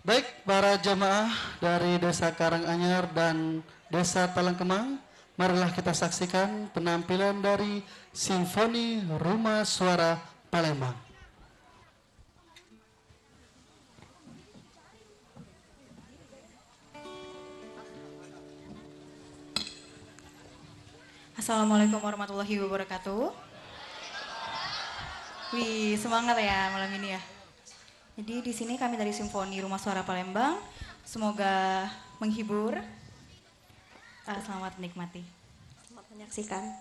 Baik, para jemaah dari Desa Karanganyar dan Desa Talangkemang, marilah kita saksikan penampilan dari Simfoni Rumah Suara Palembang. Assalamualaikum warahmatullahi wabarakatuh. Wih, semangat ya malam ini ya. Jadi di sini kami dari Simfoni Rumah Suara Palembang. Semoga menghibur. Selamat menikmati. Selamat menyaksikan.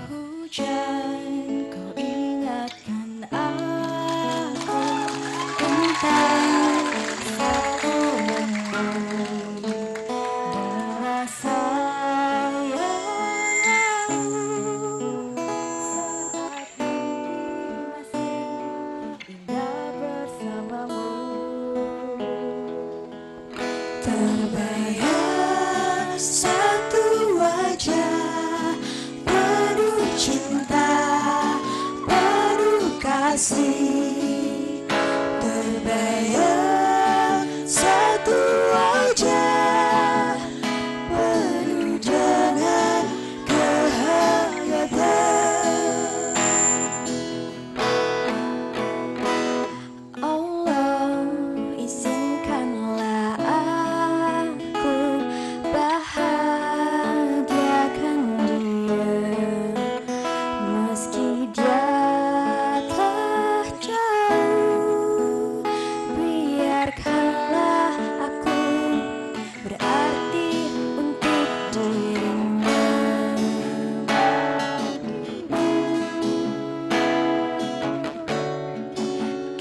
Hujan, kau ingatkan aku tentang satu momen dan sayang saat masih indah bersamamu. Terbayang satu wajah penuh cinta, penuh kasih. Terbayang satu wajah penuh dengan kehangatan. Allah, izinkanlah aku bahagiakan dia, meski dia telah jauh. Biarkanlah aku berarti untuk dirinya.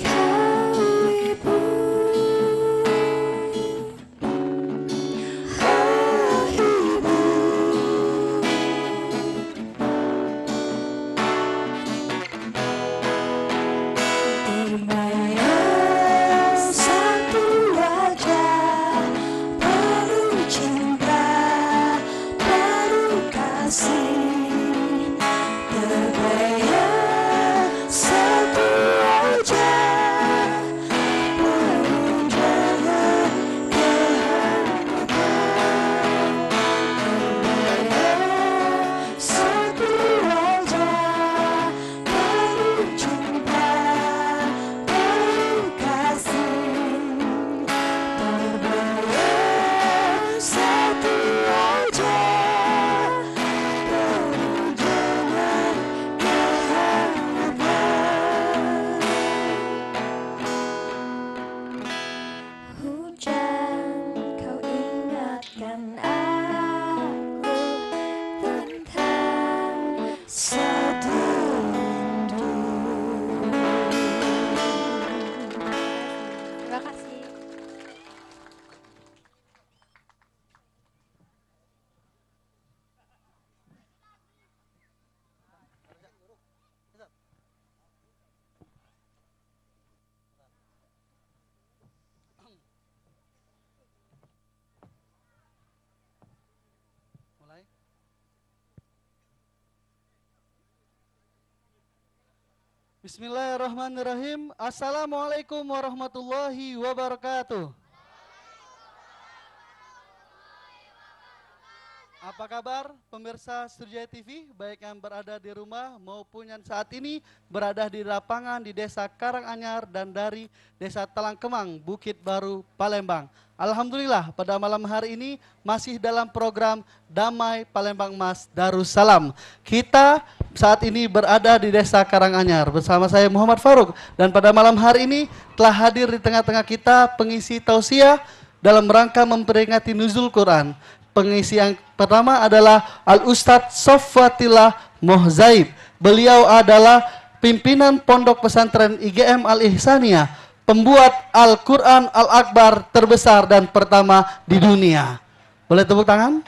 Kau ibu, oh ibu, terbayang satu wajah penuh cinta, penuh kasih. Terbayang satu wajah penuh dengan kehangatan. Terbayang satu wajah penuh cinta, penuh kasih. Terbayang satu wajah penuh dengan kehangatan. Hujan, kau ingatkan aku tentang satu rindu. Terima kasih. Mulai. Bismillahirrahmanirrahim. Assalamualaikum warahmatullahi wabarakatuh. Apa kabar pemirsa Surjaya TV, baik yang berada di rumah maupun yang saat ini berada di lapangan di Desa Karanganyar dan dari Desa Talangkemang, Bukit Baru, Palembang. Alhamdulillah pada malam hari ini masih dalam program Damai Palembang Mas Darussalam. Kita saat ini berada di Desa Karanganyar bersama saya Muhammad Faruk, dan pada malam hari ini telah hadir di tengah-tengah kita pengisi tausiah dalam rangka memperingati nuzul Quran. Pengisi yang pertama adalah Al-Ustadz Sofwatillah Mohzaib. Beliau adalah pimpinan Pondok Pesantren IGM Al-Ihsaniyah, pembuat Al-Quran Al-Akbar terbesar dan pertama di dunia. Boleh tepuk tangan?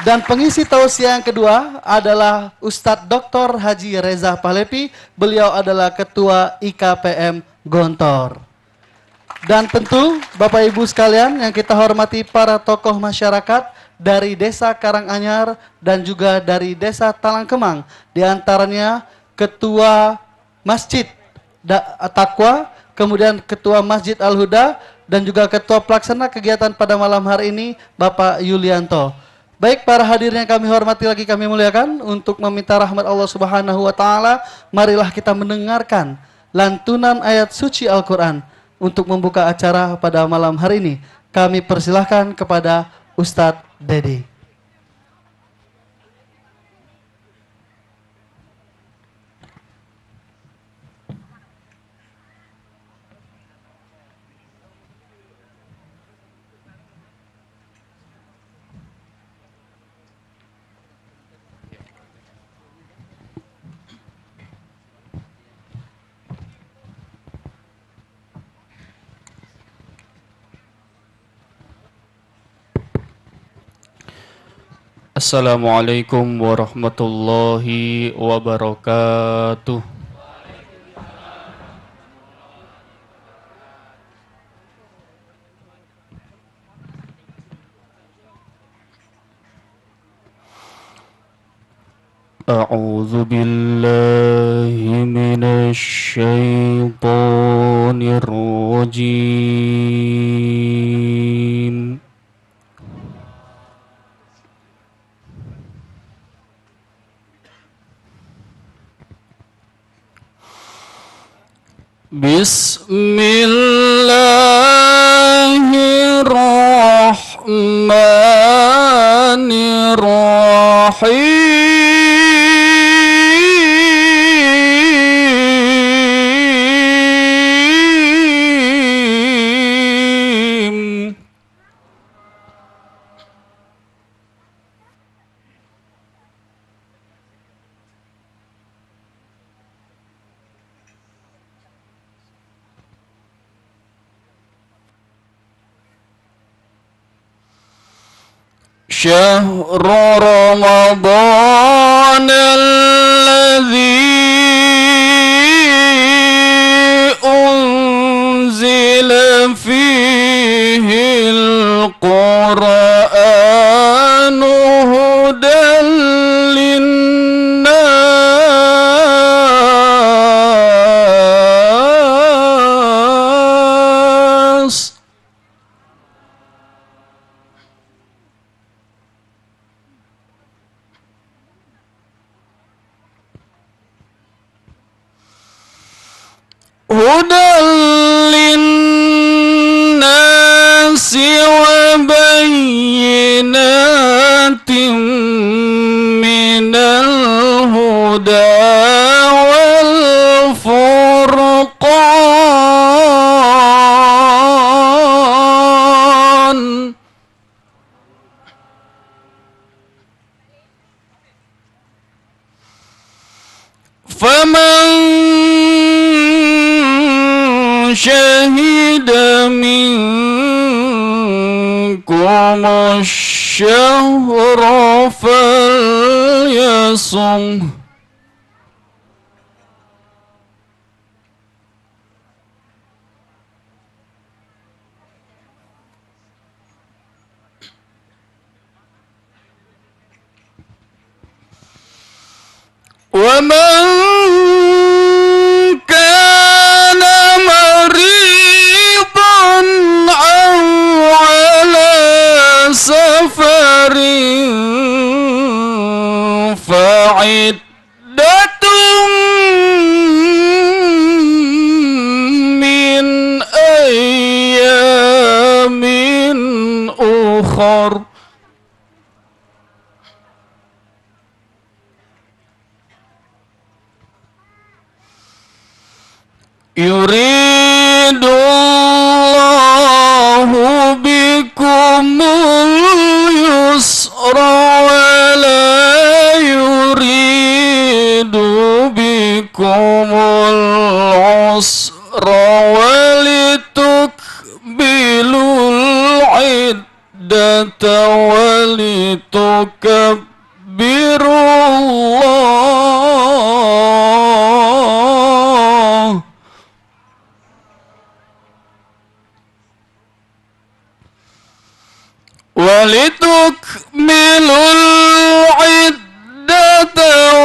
Dan pengisi tausiah yang kedua adalah Ustadz Dr. Haji Reza Pahlepi. Beliau adalah Ketua IKPM Gontor. Dan tentu Bapak Ibu sekalian yang kita hormati, para tokoh masyarakat dari Desa Karanganyar dan juga dari Desa Talangkemang. Di antaranya Ketua Masjid Taqwa, kemudian Ketua Masjid Al-Huda, dan juga Ketua Pelaksana kegiatan pada malam hari ini Bapak Yulianto. Baik, para hadirin yang kami hormati lagi kami muliakan, untuk meminta rahmat Allah Subhanahu wa taala, marilah kita mendengarkan lantunan ayat suci Al-Qur'an untuk membuka acara pada malam hari ini. Kami persilahkan kepada Ustadz Dedi. Assalamualaikum warahmatullahi wabarakatuh. A'udzu billahi minasy syaithanir rajim. Bismillahirrahmanirrahim. شهر رمضان الذي أنزل فيه القرآن هدى للناس هدى للناس وبينات من الهدى والفرقان فمن شهد منكم الشهر فليصمه ومن كان مريضا أو على سفر فعدة من أيام أخر يريد الله بكم اليسر ولا يريد بكم العسر ولتكملوا العدة ولتكبروا ولتكملوا العدة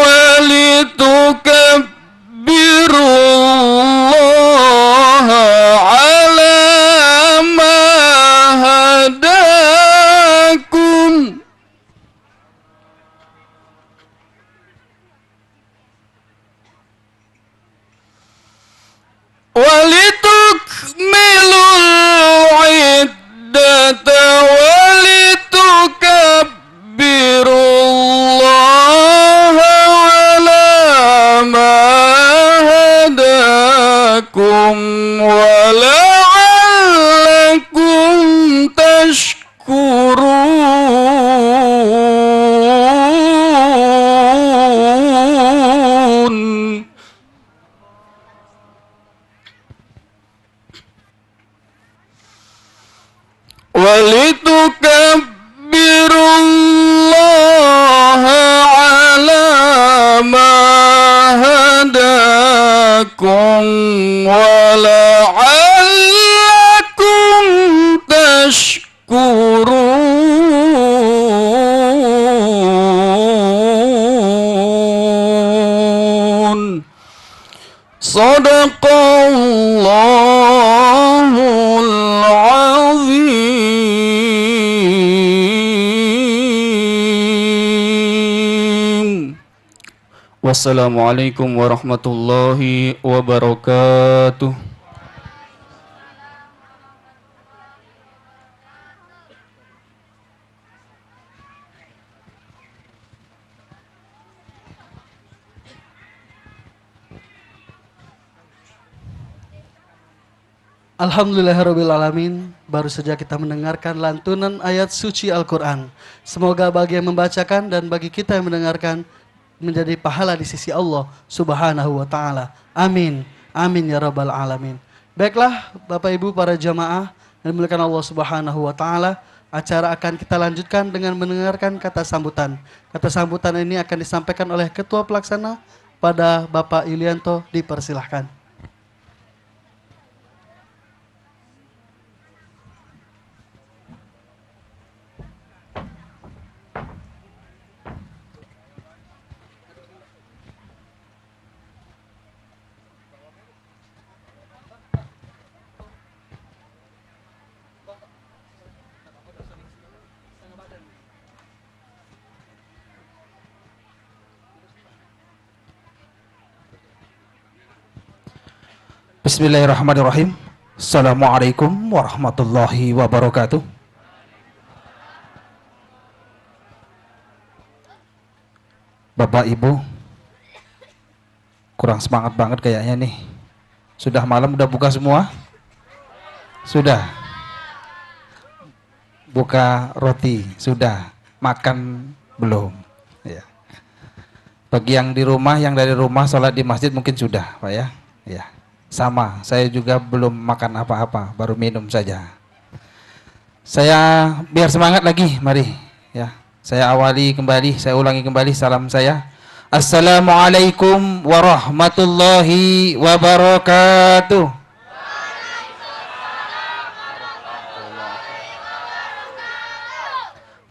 ولتكبروا الله على ما هداكم ولتكملوا العدة ولتكبروا الله على ما هداكم ولعلكم تشكرون ولتكبروا الله على ما هداكم ولعلكم تشكرون صدق الله العظيم. Wassalamualaikum warahmatullahi wabarakatuh. Alhamdulillahirrabbilalamin. Baru saja kita mendengarkan lantunan ayat suci Al-Quran. Semoga bagi yang membacakan dan bagi kita yang mendengarkan menjadi pahala di sisi Allah Subhanahu wa ta'ala. Amin. Amin ya rabbal alamin. Baiklah Bapak Ibu para jamaah yang dimuliakan Allah Subhanahu wa ta'ala, acara akan kita lanjutkan dengan mendengarkan kata sambutan. Kata sambutan ini akan disampaikan oleh Ketua Pelaksana pada Bapak Yulianto, dipersilahkan. Bismillahirrahmanirrahim. Assalamualaikum warahmatullahi wabarakatuh. Bapak Ibu, kurang semangat banget kayaknya nih. Sudah malam, udah buka semua? Sudah. Buka roti, sudah. Makan belum? Ya. Bagi yang di rumah, yang dari rumah sholat di masjid mungkin sudah, Pak ya. Ya. Sama, saya juga belum makan apa-apa, baru minum saja. Saya biar semangat lagi, mari ya. Saya awali kembali, saya ulangi kembali salam saya. Assalamualaikum warahmatullahi wabarakatuh.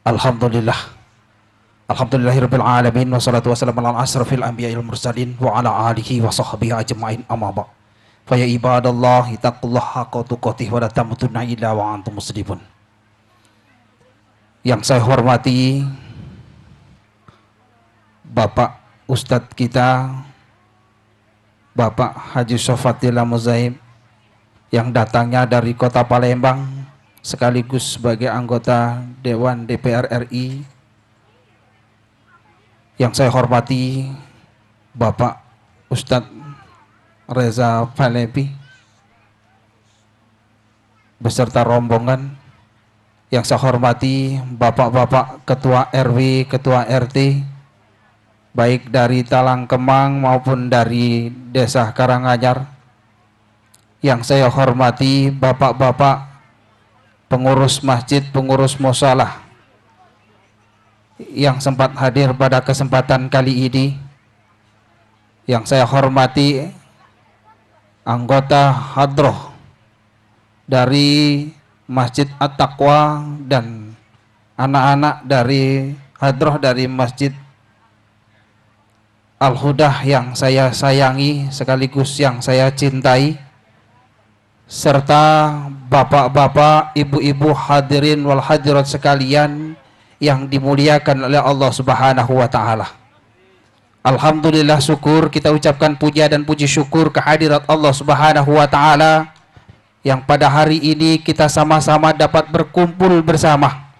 Alhamdulillah. Alhamdulillahirabbil alamin wassalatu wassalamu ala asrafil anbiya'il mursalin wa ala alihi wa sahbihi ajma'in amma ba'. Fa ya ibadallah ittaqullaha haqqa tuqatih wa la tamutunna illa wa antum muslimun. Yang saya hormati Bapak Ustadz kita, Bapak Haji Sofatila Muzaim, yang datangnya dari kota Palembang sekaligus sebagai anggota Dewan DPR RI. Yang saya hormati Bapak Ustadz Reza Falepi beserta rombongan. Yang saya hormati Bapak-bapak Ketua RW, Ketua RT, baik dari Talang Kemang maupun dari Desa Karanganyar. Yang saya hormati Bapak-bapak pengurus masjid, pengurus musalah yang sempat hadir pada kesempatan kali ini. Yang saya hormati anggota hadroh dari Masjid At-Taqwa dan anak-anak dari hadroh dari Masjid Al-Hudah yang saya sayangi sekaligus yang saya cintai, serta bapak-bapak, ibu-ibu hadirin wal hadirat sekalian yang dimuliakan oleh Allah Subhanahu wa taala. Alhamdulillah, syukur kita ucapkan puja dan puji syukur kehadirat Allah Subhanahu wa taala yang pada hari ini kita sama-sama dapat berkumpul bersama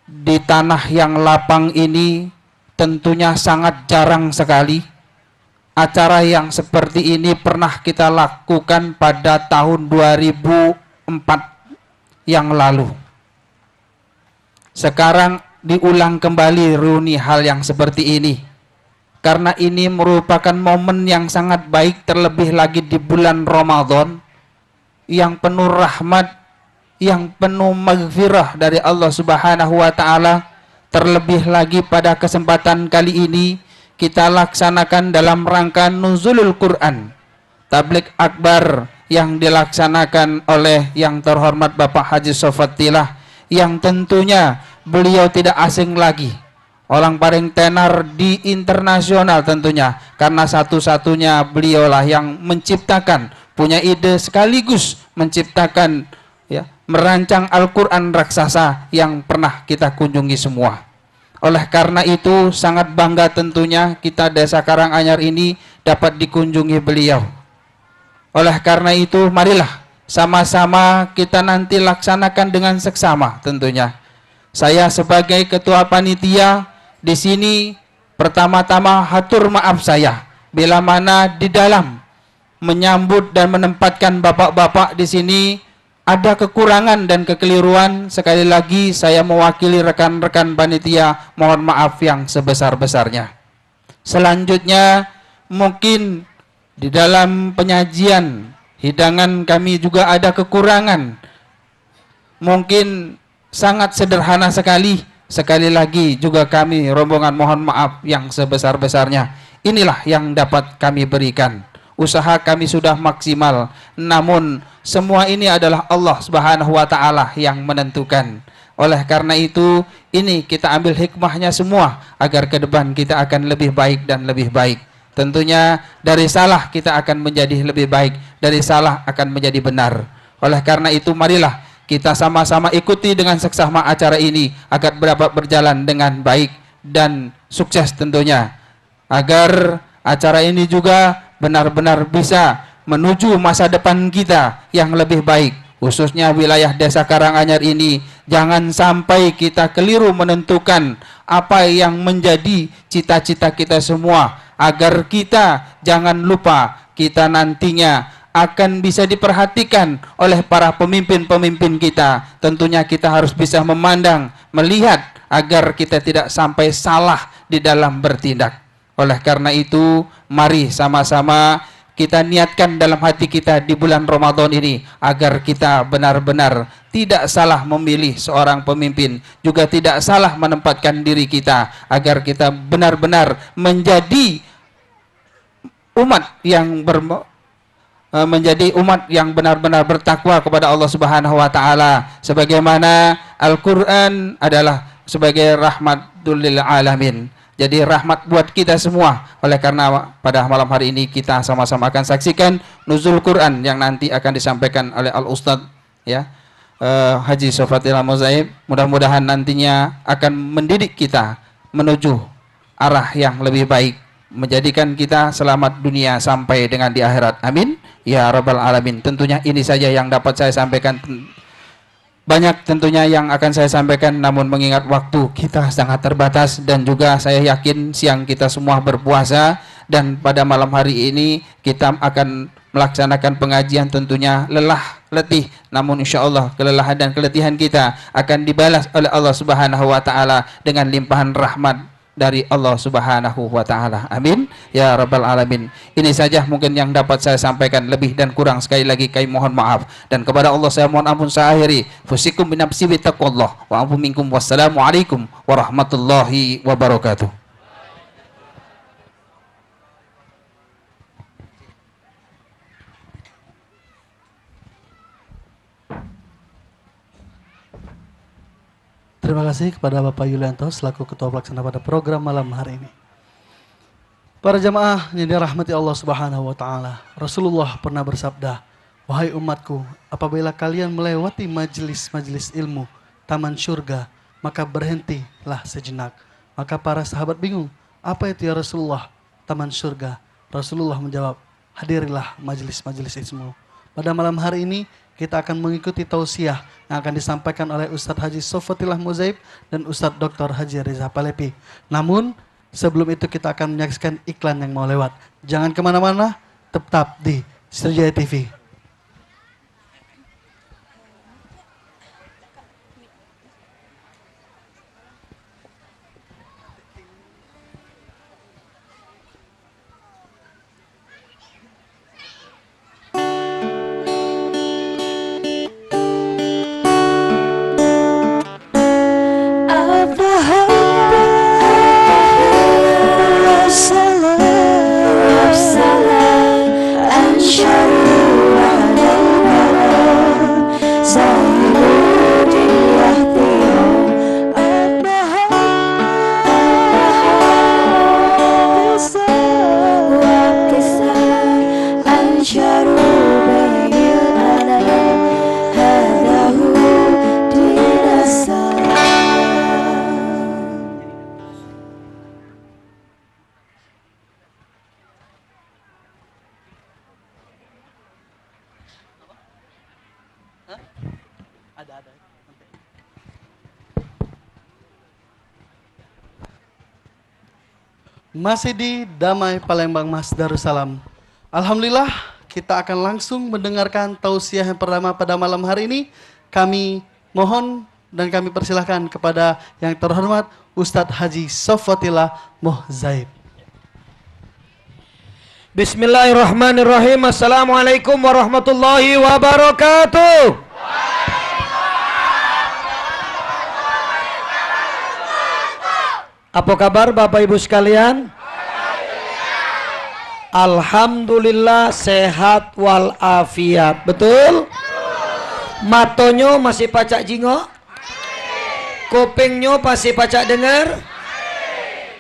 di tanah yang lapang ini. Tentunya sangat jarang sekali acara yang seperti ini pernah kita lakukan pada tahun 2004 yang lalu. Sekarang diulang kembali reuni hal yang seperti ini, karena ini merupakan momen yang sangat baik, terlebih lagi di bulan Ramadan yang penuh rahmat, yang penuh maghfirah dari Allah Subhanahu wa taala. Terlebih lagi pada kesempatan kali ini kita laksanakan dalam rangka nuzulul Quran, tabligh akbar yang dilaksanakan oleh yang terhormat Bapak Haji Sofatillah, yang tentunya beliau tidak asing lagi, orang paling tenar di internasional tentunya, karena satu-satunya beliaulah yang menciptakan, punya ide sekaligus menciptakan, ya, merancang Al-Quran raksasa yang pernah kita kunjungi semua. Oleh karena itu sangat bangga tentunya kita Desa Karanganyar ini dapat dikunjungi beliau. Oleh karena itu marilah sama-sama kita nanti laksanakan dengan seksama tentunya. Saya sebagai ketua panitia di sini pertama-tama hatur maaf saya bila mana di dalam menyambut dan menempatkan bapak-bapak di sini ada kekurangan dan kekeliruan. Sekali lagi saya mewakili rekan-rekan panitia mohon maaf yang sebesar-besarnya. Selanjutnya mungkin di dalam penyajian hidangan kami juga ada kekurangan, mungkin sangat sederhana sekali. Sekali lagi juga kami rombongan mohon maaf yang sebesar-besarnya. Inilah yang dapat kami berikan. Usaha kami sudah maksimal, namun semua ini adalah Allah Subhanahu wa taala yang menentukan. Oleh karena itu, ini kita ambil hikmahnya semua agar ke depan kita akan lebih baik dan lebih baik. Tentunya dari salah kita akan menjadi lebih baik, dari salah akan menjadi benar. Oleh karena itu marilah kita sama-sama ikuti dengan seksama acara ini agar dapat berjalan dengan baik dan sukses tentunya. Agar acara ini juga benar-benar bisa menuju masa depan kita yang lebih baik, khususnya wilayah Desa Karanganyar ini. Jangan sampai kita keliru menentukan apa yang menjadi cita-cita kita semua, agar kita jangan lupa kita nantinya akan bisa diperhatikan oleh para pemimpin-pemimpin kita. Tentunya kita harus bisa memandang, melihat agar kita tidak sampai salah di dalam bertindak. Oleh karena itu, mari sama-sama kita niatkan dalam hati kita di bulan Ramadan ini agar kita benar-benar tidak salah memilih seorang pemimpin, juga tidak salah menempatkan diri kita, agar kita benar-benar menjadi umat yang menjadi umat yang benar-benar bertakwa kepada Allah Subhanahu wa taala, sebagaimana Al-Qur'an adalah sebagai rahmatul lil alamin. Jadi rahmat buat kita semua. Oleh karena pada malam hari ini kita sama-sama akan saksikan nuzul Quran yang nanti akan disampaikan oleh Al-Ustadz, ya, Haji Sofatillah Mozaib. Mudah-mudahan nantinya akan mendidik kita menuju arah yang lebih baik, menjadikan kita selamat dunia sampai dengan di akhirat. Amin ya rabbal alamin. Tentunya ini saja yang dapat saya sampaikan. Banyak tentunya yang akan saya sampaikan, namun mengingat waktu kita sangat terbatas dan juga saya yakin siang kita semua berpuasa, dan pada malam hari ini kita akan melaksanakan pengajian tentunya lelah letih, namun insya Allah kelelahan dan keletihan kita akan dibalas oleh Allah Subhanahu wa taala dengan limpahan rahmat dari Allah Subhanahu wa taala. Amin ya rabbal alamin. Ini saja mungkin yang dapat saya sampaikan, lebih dan kurang sekali lagi kami mohon maaf, dan kepada Allah saya mohon ampun. Saya akhiri fusikum binafsi bittaqwallah wa ampun minkum. Wassalamualaikum warahmatullahi wabarakatuh. Terima kasih kepada Bapak Yulianto selaku Ketua Pelaksana pada program malam hari ini. Para jamaah yang dirahmati Allah Subhanahu wa taala, Rasulullah pernah bersabda, "Wahai umatku, apabila kalian melewati majelis-majelis ilmu, taman surga, maka berhentilah sejenak." Maka para sahabat bingung, "Apa itu ya Rasulullah, taman surga?" Rasulullah menjawab, "Hadirilah majelis-majelis ilmu." Pada malam hari ini kita akan mengikuti tausiah yang akan disampaikan oleh Ustadz Haji Sofatillah Muzaib dan Ustadz Dr. Haji Reza Palepi. Namun sebelum itu kita akan menyaksikan iklan yang mau lewat. Jangan kemana-mana, tetap di Sriwijaya TV. Masih di Damai Palembang Mas Darussalam. Alhamdulillah kita akan langsung mendengarkan tausiah yang pertama pada malam hari ini. Kami mohon dan kami persilahkan kepada yang terhormat Ustadz Haji Sofatillah Muzaib. Bismillahirrahmanirrahim. Assalamualaikum warahmatullahi wabarakatuh. Apa kabar Bapak Ibu sekalian? Alhamdulillah sehat walafiat. Betul? Matonyo masih pacak jingok? Kupingnya masih pacak dengar?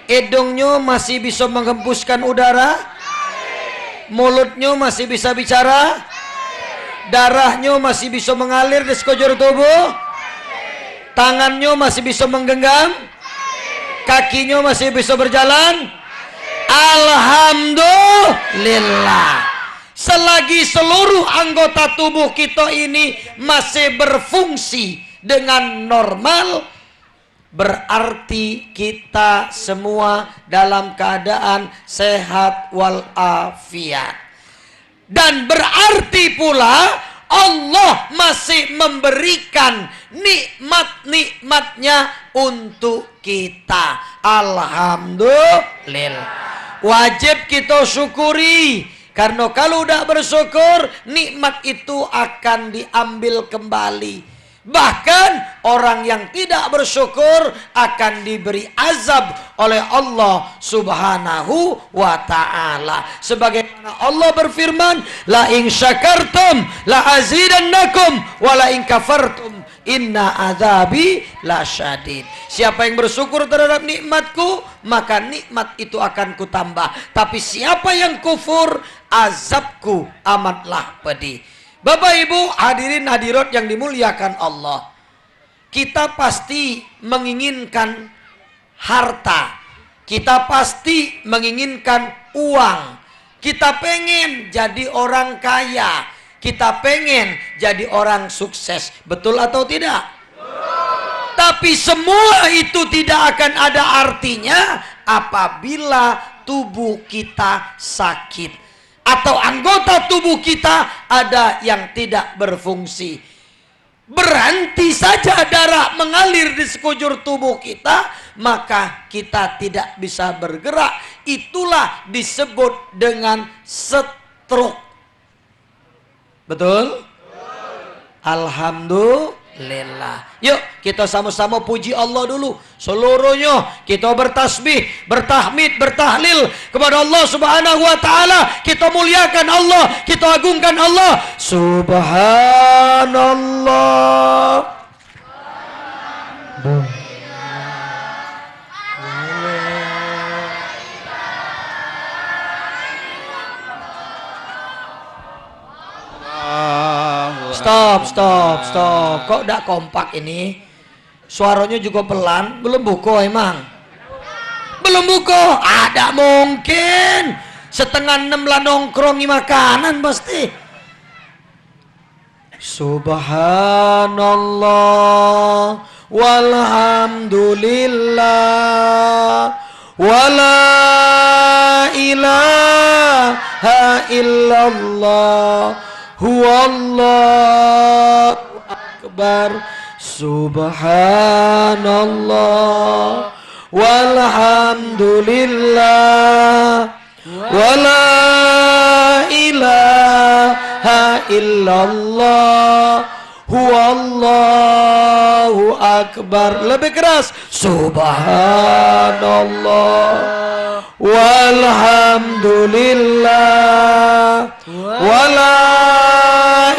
Hidungnya masih bisa menghembuskan udara? Mulutnya masih bisa bicara? Darahnya masih bisa mengalir di sekujur tubuh? Tangannya masih bisa menggenggam? Kakinya masih bisa berjalan? Alhamdulillah. Selagi seluruh anggota tubuh kita ini masih berfungsi dengan normal, berarti kita semua dalam keadaan sehat walafiat. Dan berarti pula Allah masih memberikan nikmat-nikmatnya untuk kita. Alhamdulillah. Wajib kita syukuri. Karena kalau udah bersyukur, nikmat itu akan diambil kembali. Bahkan orang yang tidak bersyukur akan diberi azab oleh Allah Subhanahu wa ta'ala. Sebagaimana Allah berfirman, la in syakartum la azidannakum wa la in kafartum inna azabi lasyadid. Siapa yang bersyukur terhadap nikmatku, maka nikmat itu akan kutambah. Tapi siapa yang kufur, azabku amatlah pedih. Bapak Ibu hadirin hadirat yang dimuliakan Allah, kita pasti menginginkan harta, kita pasti menginginkan uang, kita pengen jadi orang kaya, kita pengen jadi orang sukses. Betul atau tidak? Tapi semua itu tidak akan ada artinya apabila tubuh kita sakit atau anggota tubuh kita ada yang tidak berfungsi. Berhenti saja darah mengalir di sekujur tubuh kita, maka kita tidak bisa bergerak. Itulah disebut dengan stroke. Betul? Alhamdulillah. Yuk kita sama-sama puji Allah dulu. Seluruhnya kita bertasbih, bertahmid, bertahlil kepada Allah Subhanahu wa ta'ala. Kita muliakan Allah, kita agungkan Allah. Subhanallah. stop. Kok tidak kompak ini? Suaranya juga pelan. Belum buko emang? Belum buko? Ada mungkin. Setengah 6 lah nongkrongi makanan pasti. Subhanallah walhamdulillah wala ilaha illallah huwallahu akbar. Subhanallah walhamdulillah wala ilaha illallah huwallahu akbar. Lebih keras. Subhanallah walhamdulillah wala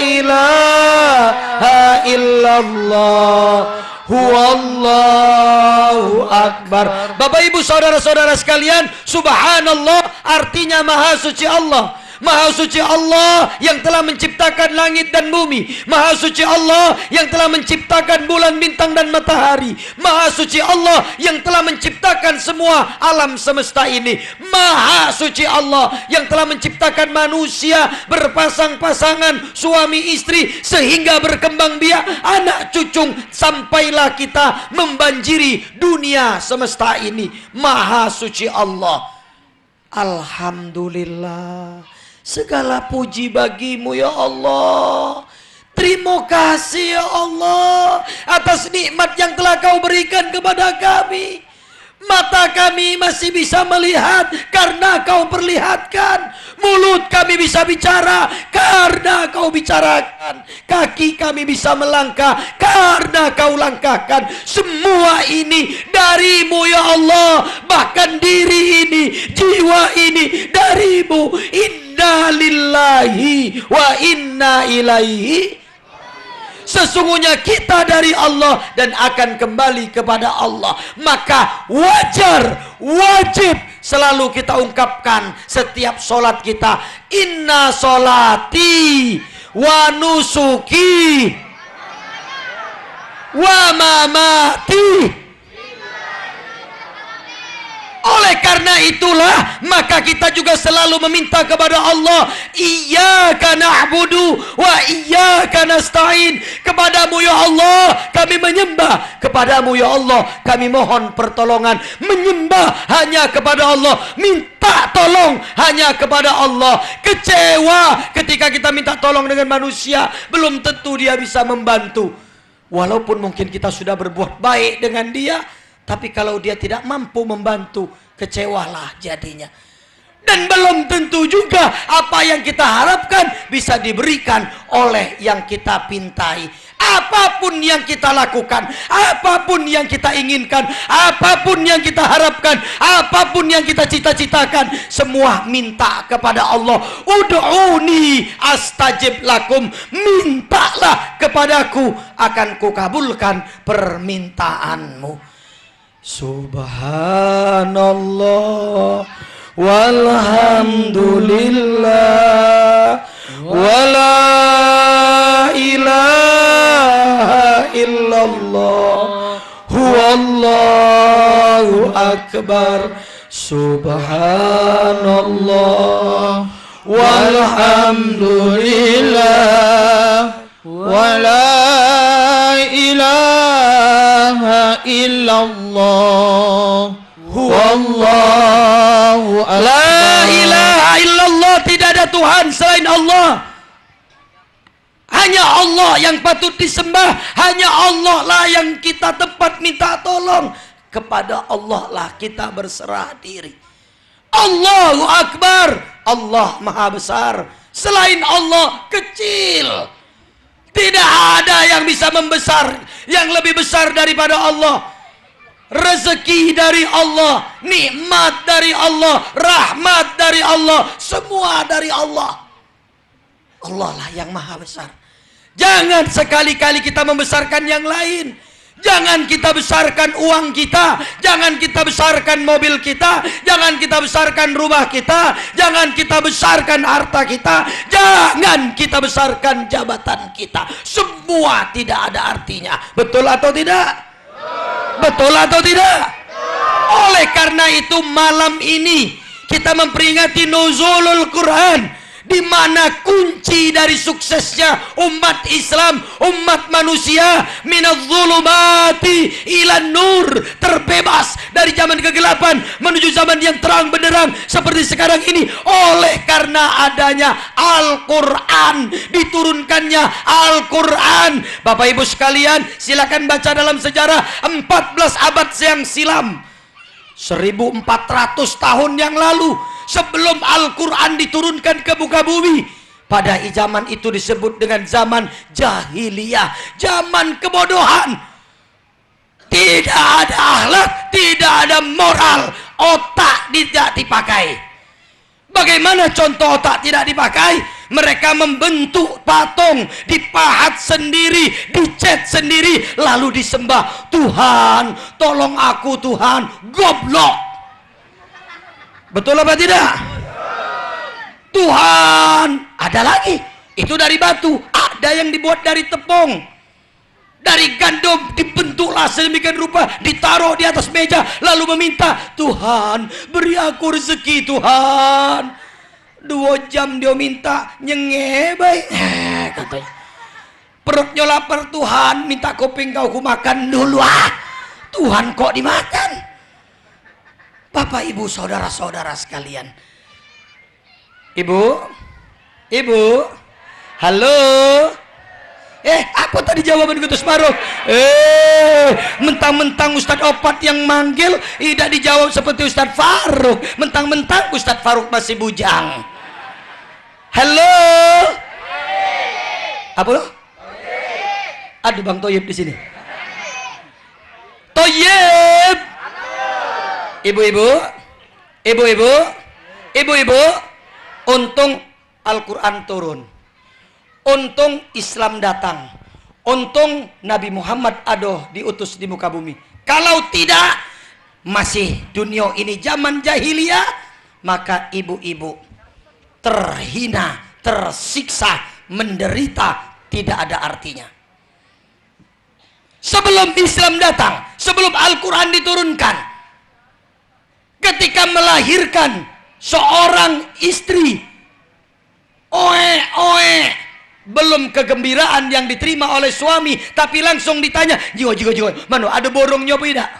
ilaha illallah huwallahu akbar. Bapak ibu saudara-saudara sekalian, subhanallah artinya maha suci Allah. Maha suci Allah yang telah menciptakan langit dan bumi. Maha suci Allah yang telah menciptakan bulan, bintang dan matahari. Maha suci Allah yang telah menciptakan semua alam semesta ini. Maha suci Allah yang telah menciptakan manusia berpasang-pasangan, suami istri, sehingga berkembang biak anak cucung, sampailah kita membanjiri dunia semesta ini. Maha suci Allah. Alhamdulillah, segala puji bagimu ya Allah. Terima kasih ya Allah atas nikmat yang telah kau berikan kepada kami. Mata kami masih bisa melihat karena kau perlihatkan. Mulut kami bisa bicara karena kau bicarakan. Kaki kami bisa melangkah karena kau langkahkan. Semua ini darimu ya Allah. Bahkan diri ini, jiwa ini darimu. Inna lillahi wa inna ilaihi. Sesungguhnya kita dari Allah dan akan kembali kepada Allah. Maka wajib selalu kita ungkapkan setiap solat kita. Inna solati wa nusuki wa mamati. Oleh karena itulah maka kita juga selalu meminta kepada Allah, iyyaka na'budu wa iyyaka nasta'in. Kepadamu ya Allah kami menyembah, kepadamu ya Allah kami mohon pertolongan. Menyembah hanya kepada Allah, minta tolong hanya kepada Allah. Kecewa ketika kita minta tolong dengan manusia, belum tentu dia bisa membantu. Walaupun mungkin kita sudah berbuat baik dengan dia, tapi kalau dia tidak mampu membantu, kecewalah jadinya. Dan belum tentu juga apa yang kita harapkan bisa diberikan oleh yang kita pintai. Apapun yang kita lakukan, apapun yang kita inginkan, apapun yang kita harapkan, apapun yang kita cita-citakan, semua minta kepada Allah. Ud'uni astajib lakum. Mintalah kepadaku, akan kukabulkan permintaanmu. Subhanallah walhamdulillah wala ilaha illallah huwallahu akbar. Subhanallah walhamdulillah wala ilaha illallah huwallahu akbar. La ilaha illallah, tidak ada Tuhan selain Allah. Hanya Allah yang patut disembah, hanya Allah lah yang kita tempat minta tolong. Kepada Allah lah kita berserah diri. Allahu Akbar, Allah Maha Besar. Selain Allah kecil. Tidak ada yang bisa membesar, yang lebih besar daripada Allah. Rezeki dari Allah, nikmat dari Allah, rahmat dari Allah, semua dari Allah. Allah lah yang Maha Besar. Jangan sekali-kali kita membesarkan yang lain. Jangan kita besarkan uang kita, jangan kita besarkan mobil kita, jangan kita besarkan rumah kita, jangan kita besarkan harta kita, jangan kita besarkan jabatan kita. Semua tidak ada artinya. Betul atau tidak? Betul atau tidak? Oleh karena itu malam ini kita memperingati nuzulul Quran, di mana kunci dari suksesnya umat Islam, umat manusia, minadh-dhulumati ilan nur, terbebas dari zaman kegelapan menuju zaman yang terang benderang seperti sekarang ini, oleh karena adanya Al-Quran, diturunkannya Al-Quran. Bapak Ibu sekalian, silakan baca dalam sejarah 14 abad yang silam, 1400 tahun yang lalu, sebelum Al-Quran diturunkan ke muka bumi, pada zaman itu disebut dengan zaman jahiliyah, zaman kebodohan. Tidak ada akhlak, tidak ada moral, otak tidak dipakai. Bagaimana contoh otak tidak dipakai? Mereka membentuk patung, dipahat sendiri, dicat sendiri, lalu disembah. Tuhan, tolong aku Tuhan. Goblok. Betul apa tidak? Tuhan, ada lagi. Itu dari batu. Ada yang dibuat dari tepung, dari gandum, dibentuklah sedemikian rupa, ditaruh di atas meja, lalu meminta, Tuhan, beri aku rezeki Tuhan. 2 jam dia minta, nyengebay, katanya. Perutnya lapar Tuhan, minta kuping kau ku makan dulu. Tuhan kok dimakan? Bapak Ibu saudara-saudara sekalian. Ibu, halo. Apa tadi jawaban Gutus Faruk? Mentang-mentang Ustadz Opat yang manggil, tidak dijawab seperti Ustadz Faruk. Mentang-mentang Ustadz Faruk masih bujang. Halo. Apa? Aduh, Bang Toyib di sini. Toyib. Ibu-ibu, untung Al-Quran turun, untung Islam datang, untung Nabi Muhammad diutus di muka bumi. Kalau tidak, masih dunia ini zaman jahiliyah, maka ibu-ibu terhina, tersiksa, menderita, tidak ada artinya. Sebelum Islam datang, sebelum Al-Quran diturunkan, ketika melahirkan seorang istri, belum kegembiraan yang diterima oleh suami, tapi langsung ditanya, jiwa, mana ada borongnya apa tidak?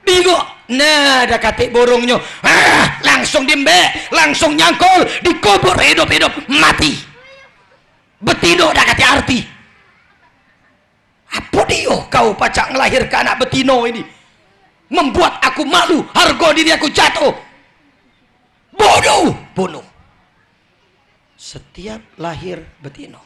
Bigo, nah ada katik borongnya, langsung dimbe, langsung nyangkul, dikubur hidup-hidup, mati. Betino dah kati arti. Apa dia kau pacak ngelahirkan anak betino ini? Membuat aku malu, harga diri aku jatuh. Bodoh, bunuh. Setiap lahir betino,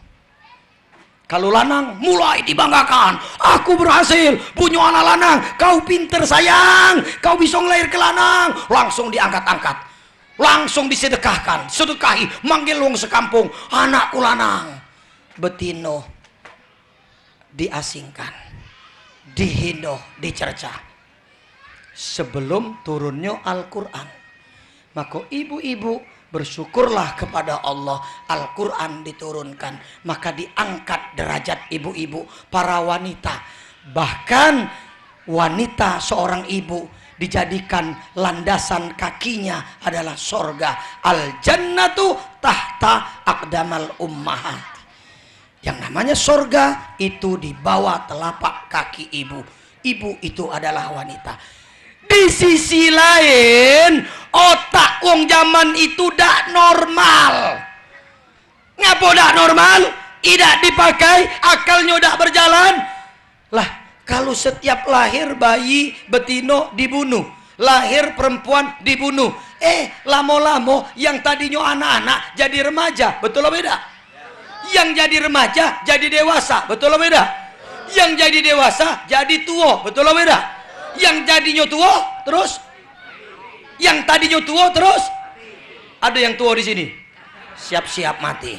kalau lanang mulai dibanggakan, aku berhasil punya anak lanang. Kau pinter sayang, kau bisa ngelahir ke lanang, langsung diangkat-angkat, langsung disedekahkan, sedekahi, manggil wong sekampung, anakku lanang. Betino diasingkan, dihina, dicerca. Sebelum turunnya Al-Quran, maka ibu-ibu bersyukurlah kepada Allah, Al-Quran diturunkan, maka diangkat derajat ibu-ibu, para wanita. Bahkan wanita seorang ibu dijadikan landasan kakinya adalah sorga. Al-jannatu tahta aqdamal ummahat. Yang namanya sorga itu di bawah telapak kaki ibu. Ibu itu adalah wanita. Di sisi lain, otak wong zaman itu dak normal. Ngapa dak normal? Tidak dipakai, akalnya dak berjalan. Lah, kalau setiap lahir bayi betino dibunuh, lahir perempuan dibunuh. Lamo-lamo yang tadinya anak-anak jadi remaja, betul atau beda? Yang jadi remaja jadi dewasa, betul atau beda? Yang jadi dewasa jadi tua, betul atau beda? Yang jadinya tua terus, yang tadinya tua terus, ada yang tua di sini siap-siap mati.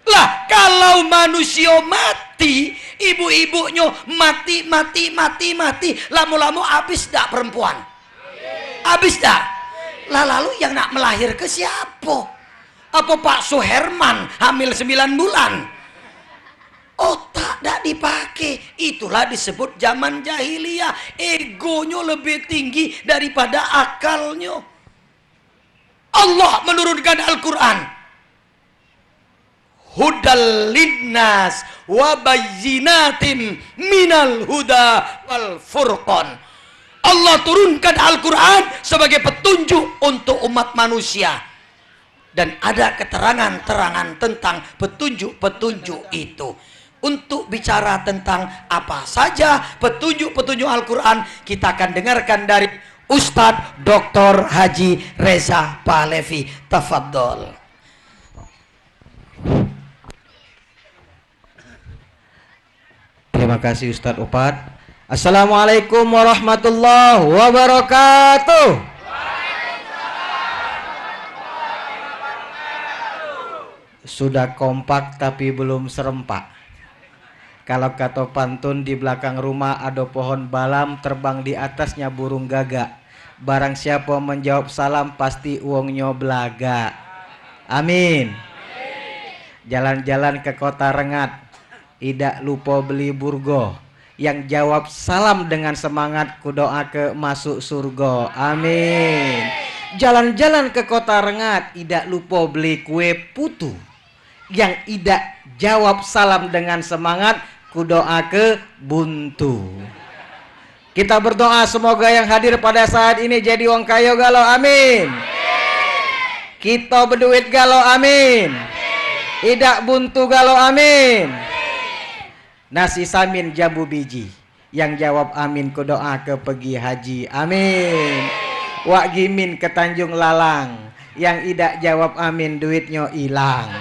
Lah kalau manusia mati, ibu-ibunya mati, lamu-lamu habis dak perempuan? Habis dak? Lah lalu yang nak melahir ke siapa? Apa Pak Suherman hamil 9 bulan? Otak dak dipakai. Itulah disebut zaman jahiliyah. Egonya lebih tinggi daripada akalnya. Allah menurunkan Al-Quran. Hudal linnas wa bayyinatin minal huda wal furqan. Allah turunkan Al-Quran sebagai petunjuk untuk umat manusia. Dan ada keterangan-terangan tentang petunjuk-petunjuk itu. Untuk bicara tentang apa saja petunjuk-petunjuk Al-Quran, kita akan dengarkan dari Ustadz Dr. Haji Reza Pahlavi. Tafadhol. Terima kasih Ustadz Opad. Assalamualaikum warahmatullahi wabarakatuh. Sudah kompak tapi belum serempak. Kalau kata pantun, di belakang rumah ada pohon balam, terbang di atasnya burung gagak. Barang siapa menjawab salam pasti uangnya belaga. Amin. Jalan-jalan ke kota Rengat, tidak lupa beli burgo. Yang jawab salam dengan semangat, kudoa ke masuk surga. Amin. Jalan-jalan ke kota Rengat, tidak lupa beli kue putu. Yang tidak jawab salam dengan semangat, kudoa ke buntu. Kita berdoa semoga yang hadir pada saat ini jadi wong kayo galau, amin. Kita berduit galau, amin. Tidak buntu galau, amin. Nasi samin jambu biji, yang jawab amin kudoa ke pergi haji, amin. Wak gimin ke Tanjung Lalang, yang tidak jawab amin duitnya hilang.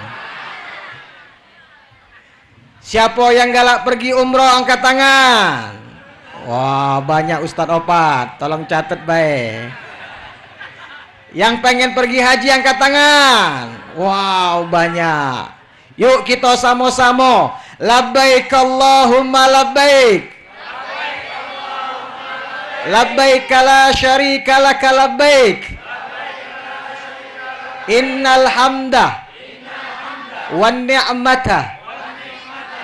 Siapa yang galak pergi umroh angkat tangan. Wah, banyak Ustadz Opad, tolong catat baik. Yang pengen pergi haji angkat tangan. Wow, banyak. Yuk kita sama-sama. Labbaik Allahumma labbaik. Labbaik la syarika laka labbaik. Innal hamda wan ni'mata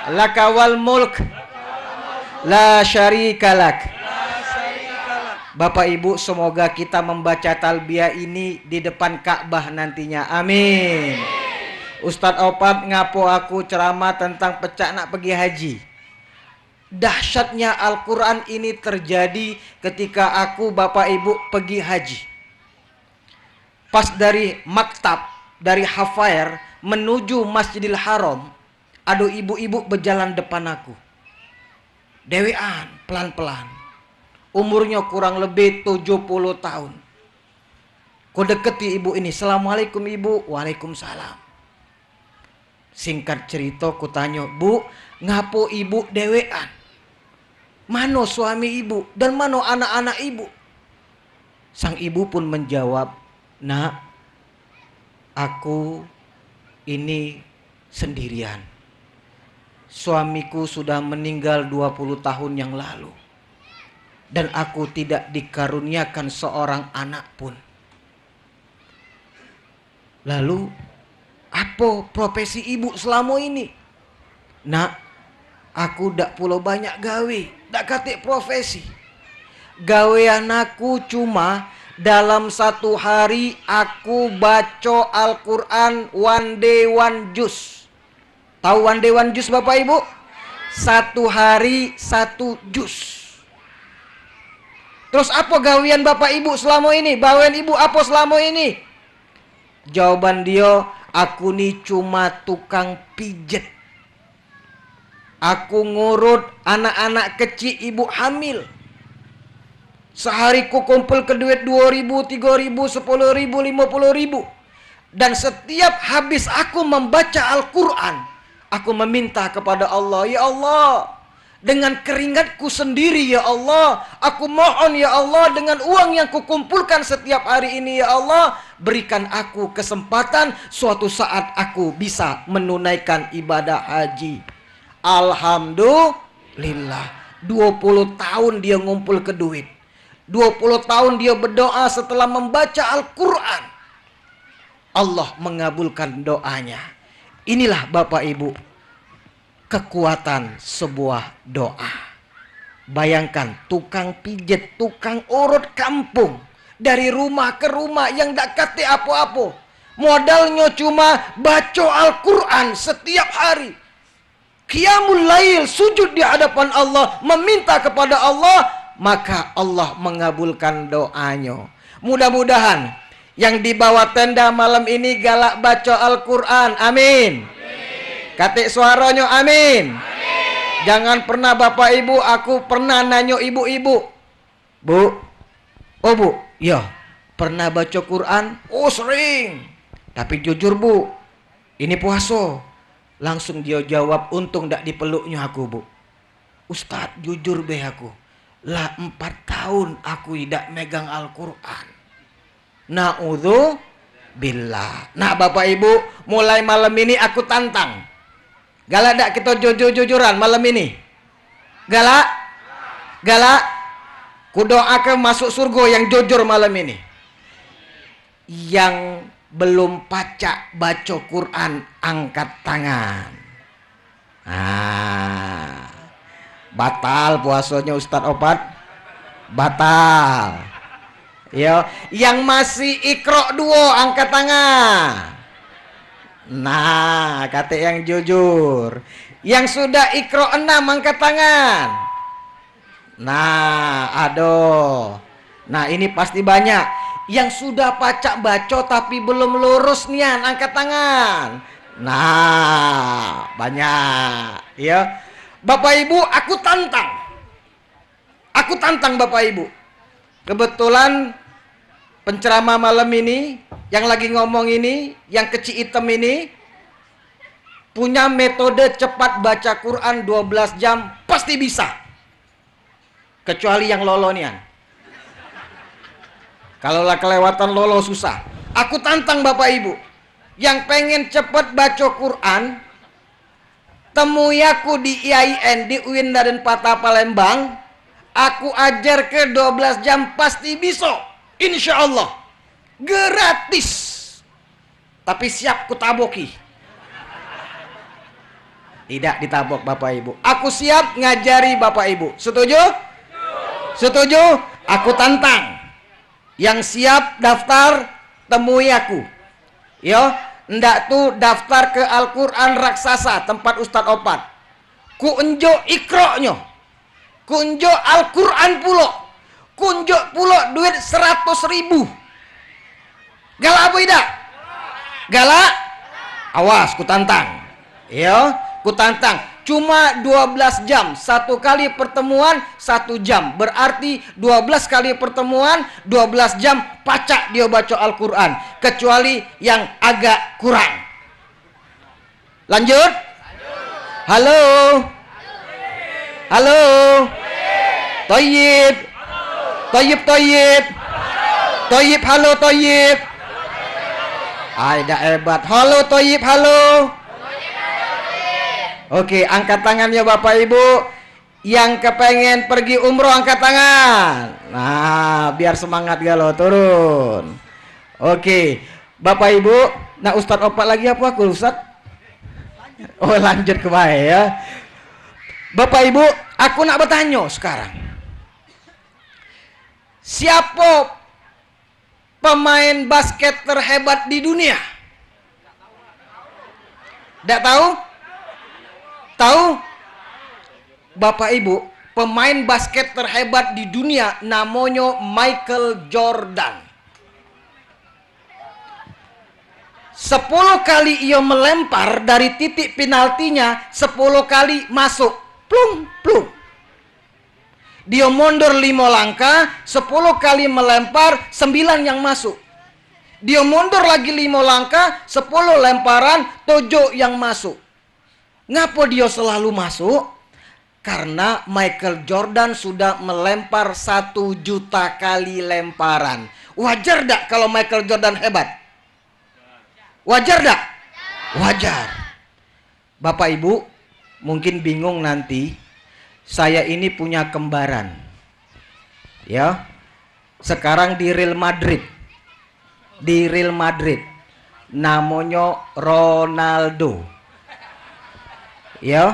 laka wal mulk la syarika lak. Bapak Ibu, semoga kita membaca talbiyah ini di depan Ka'bah nantinya, amin. Ustadz Opad ngapo aku ceramah tentang pecah nak pergi haji. Dahsyatnya Al-Quran ini terjadi ketika aku Bapak Ibu pergi haji. Pas dari maktab, dari Hafair menuju Masjidil Haram, ada ibu-ibu berjalan depan aku. Dewean, pelan-pelan. Umurnya kurang lebih 70 tahun. Ku deketi ibu ini. Assalamualaikum ibu. Waalaikumsalam. Singkat cerita ku tanya, Bu, ngapo ibu dewean? Mano suami ibu? Dan mano anak-anak ibu? Sang ibu pun menjawab, Nak, aku ini sendirian. Suamiku sudah meninggal 20 tahun yang lalu. Dan aku tidak dikaruniakan seorang anak pun. Lalu, apa profesi ibu selama ini? Nak, aku dak pulau banyak gawe, dak katik profesi. Gawean aku cuma dalam satu hari aku baca Al-Quran one day one juz. Tahu one day one juz Bapak Ibu? Satu hari satu juz. Terus apa gawean Bapak Ibu selama ini? Gawean Ibu apa selama ini? Jawaban dia, aku ni cuma tukang pijet. Aku ngurut anak-anak kecil ibu hamil. Sehari ku kumpul ke duit 2.000, 3.000, 10.000, 50.000. Dan setiap habis aku membaca Al-Quran, aku meminta kepada Allah, ya Allah, dengan keringatku sendiri ya Allah, aku mohon ya Allah, dengan uang yang kukumpulkan setiap hari ini ya Allah, berikan aku kesempatan suatu saat aku bisa menunaikan ibadah haji. Alhamdulillah, 20 tahun dia ngumpul ke duit. 20 tahun dia berdoa setelah membaca Al-Quran. Allah mengabulkan doanya. Inilah Bapak Ibu, kekuatan sebuah doa. Bayangkan tukang pijet, tukang urut kampung, dari rumah ke rumah yang tak kate apa-apa. Modalnya cuma baca Al-Quran setiap hari. Qiyamul lail, sujud di hadapan Allah, meminta kepada Allah, maka Allah mengabulkan doanya. Mudah-mudahan yang di bawah tenda malam ini galak baca Al-Quran. Amin. Katik suaranya amin. Jangan pernah Bapak Ibu, aku pernah nanya ibu-ibu, Bu, oh Bu, ya pernah baca Quran? Oh sering. Tapi jujur Bu, ini puasa. Langsung dia jawab, untung tak dipeluknya aku Bu. Ustadz jujur be aku, lah 4 tahun aku tidak megang Al-Quran. Na'udzubillah. Nah Bapak Ibu, mulai malam ini aku tantang. Galak dak kita jujur-jujuran malam ini? Galak? Galak? Kudoakan masuk surga yang jujur malam ini. Yang belum baca Quran angkat tangan. Batal puasanya Ustadz Opat. Batal. Yo, yang masih Iqra 2 angkat tangan. Nah, kata yang jujur. Yang sudah Iqra 6 angkat tangan. Nah, aduh. Nah, ini pasti banyak. Yang sudah baca tapi belum lurus nian angkat tangan. Nah, banyak. Ya. Bapak Ibu, aku tantang. Aku tantang Bapak Ibu. Kebetulan penceramah malam ini, yang lagi ngomong ini, yang kecil hitam ini, punya metode cepat baca Quran 12 jam, pasti bisa. Kecuali yang lolo nian. Kalau lah kelewatan lolo susah. Aku tantang Bapak Ibu, yang pengen cepat baca Quran, temui aku di IAIN, di UIN Raden Patah Palembang. Aku ajar ke 12 jam pasti bisa. Insya Allah. Gratis. Tapi siap kutaboki. Tidak ditabok Bapak Ibu. Aku siap ngajari Bapak Ibu. Setuju? Setuju? Aku tantang. Yang siap daftar, temui aku. Yo, ndak tuh daftar ke Al-Quran Raksasa tempat Ustadz Opat. Ku enjo Iqra-nya. Ku enjo Al-Quran pulo. Kunjuk pulo duit 100.000. Galak apa tidak? Galak? Awas, ku tantang. Ya, ku tantang. Cuma 12 jam. Satu kali pertemuan 1 jam. Berarti 12 kali pertemuan 12 jam pacak dia baca Al-Quran. Kecuali yang agak kurang. Lanjut? Halo? Halo? Toyib? Toyib, Toyib. Toyib, halo Toyib. Dah hebat. Halo Toyib, halo. Oke, angkat tangannya Bapak Ibu. Yang kepengen pergi umroh angkat tangan. Nah, biar semangat galau, turun. Oke, Bapak Ibu. Nah, Ustadz Opat lagi apa aku Ustadz? Oh, lanjut ke bawah ya. Bapak Ibu, aku nak bertanya sekarang. Siapa pemain basket terhebat di dunia? Tidak tahu? Tahu? Bapak Ibu, pemain basket terhebat di dunia namanya Michael Jordan. 10 kali ia melempar dari titik penaltinya, 10 kali masuk. Plung, plung. Dia mundur 5 langkah, 10 kali melempar, 9 yang masuk. Dia mundur lagi 5 langkah, 10 lemparan, 7 yang masuk. Ngapa dia selalu masuk? Karena Michael Jordan sudah melempar 1 juta kali lemparan. Wajar dak kalau Michael Jordan hebat? Wajar dak? Wajar. Bapak Ibu mungkin bingung nanti, saya ini punya kembaran. Ya. Sekarang di Real Madrid. Di Real Madrid. Namanya Ronaldo. Ya.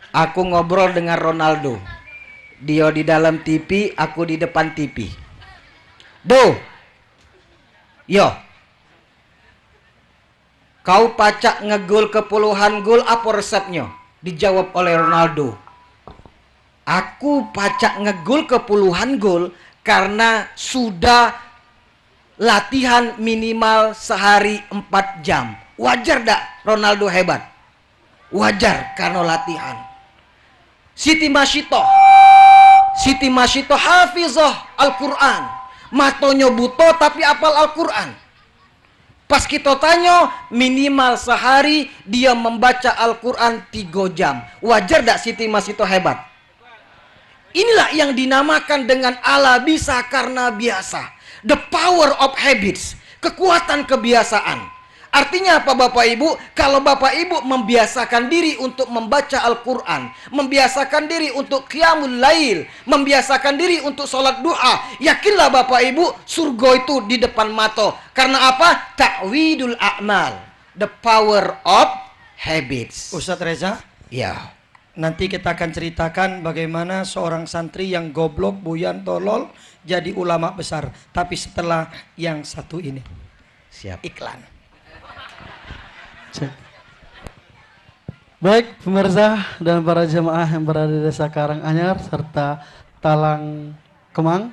Aku ngobrol dengan Ronaldo. Dia di dalam TV, aku di depan TV. Do. Yo. Kau pacak ngegol ke puluhan gol, apa resepnya? Dijawab oleh Ronaldo. Aku pacak ngegol ke puluhan gol karena sudah latihan minimal sehari 4 jam. Wajar dak Ronaldo hebat? Wajar karena latihan. Siti Masyito hafizah Al-Quran. Matonyo buto tapi apal Al-Quran. Pas kita tanya, minimal sehari dia membaca Al-Quran 3 jam. Wajar dak Siti Masyito hebat? Inilah yang dinamakan dengan ala bisa karena biasa. The power of habits. Kekuatan kebiasaan. Artinya apa Bapak Ibu? Kalau Bapak Ibu membiasakan diri untuk membaca Al-Quran, membiasakan diri untuk qiyamul lail, membiasakan diri untuk sholat duha, yakinlah Bapak Ibu surga itu di depan mata. Karena apa? Ta'widul a'mal. The power of habits. Ustadz Reza, Ya. nanti kita akan ceritakan bagaimana seorang santri yang goblok, buyan, tolol jadi ulama besar. Tapi setelah yang satu ini, Siap. iklan. Cek. Baik pemirsa dan para jemaah yang berada di Desa Karanganyar serta Talang Kemang,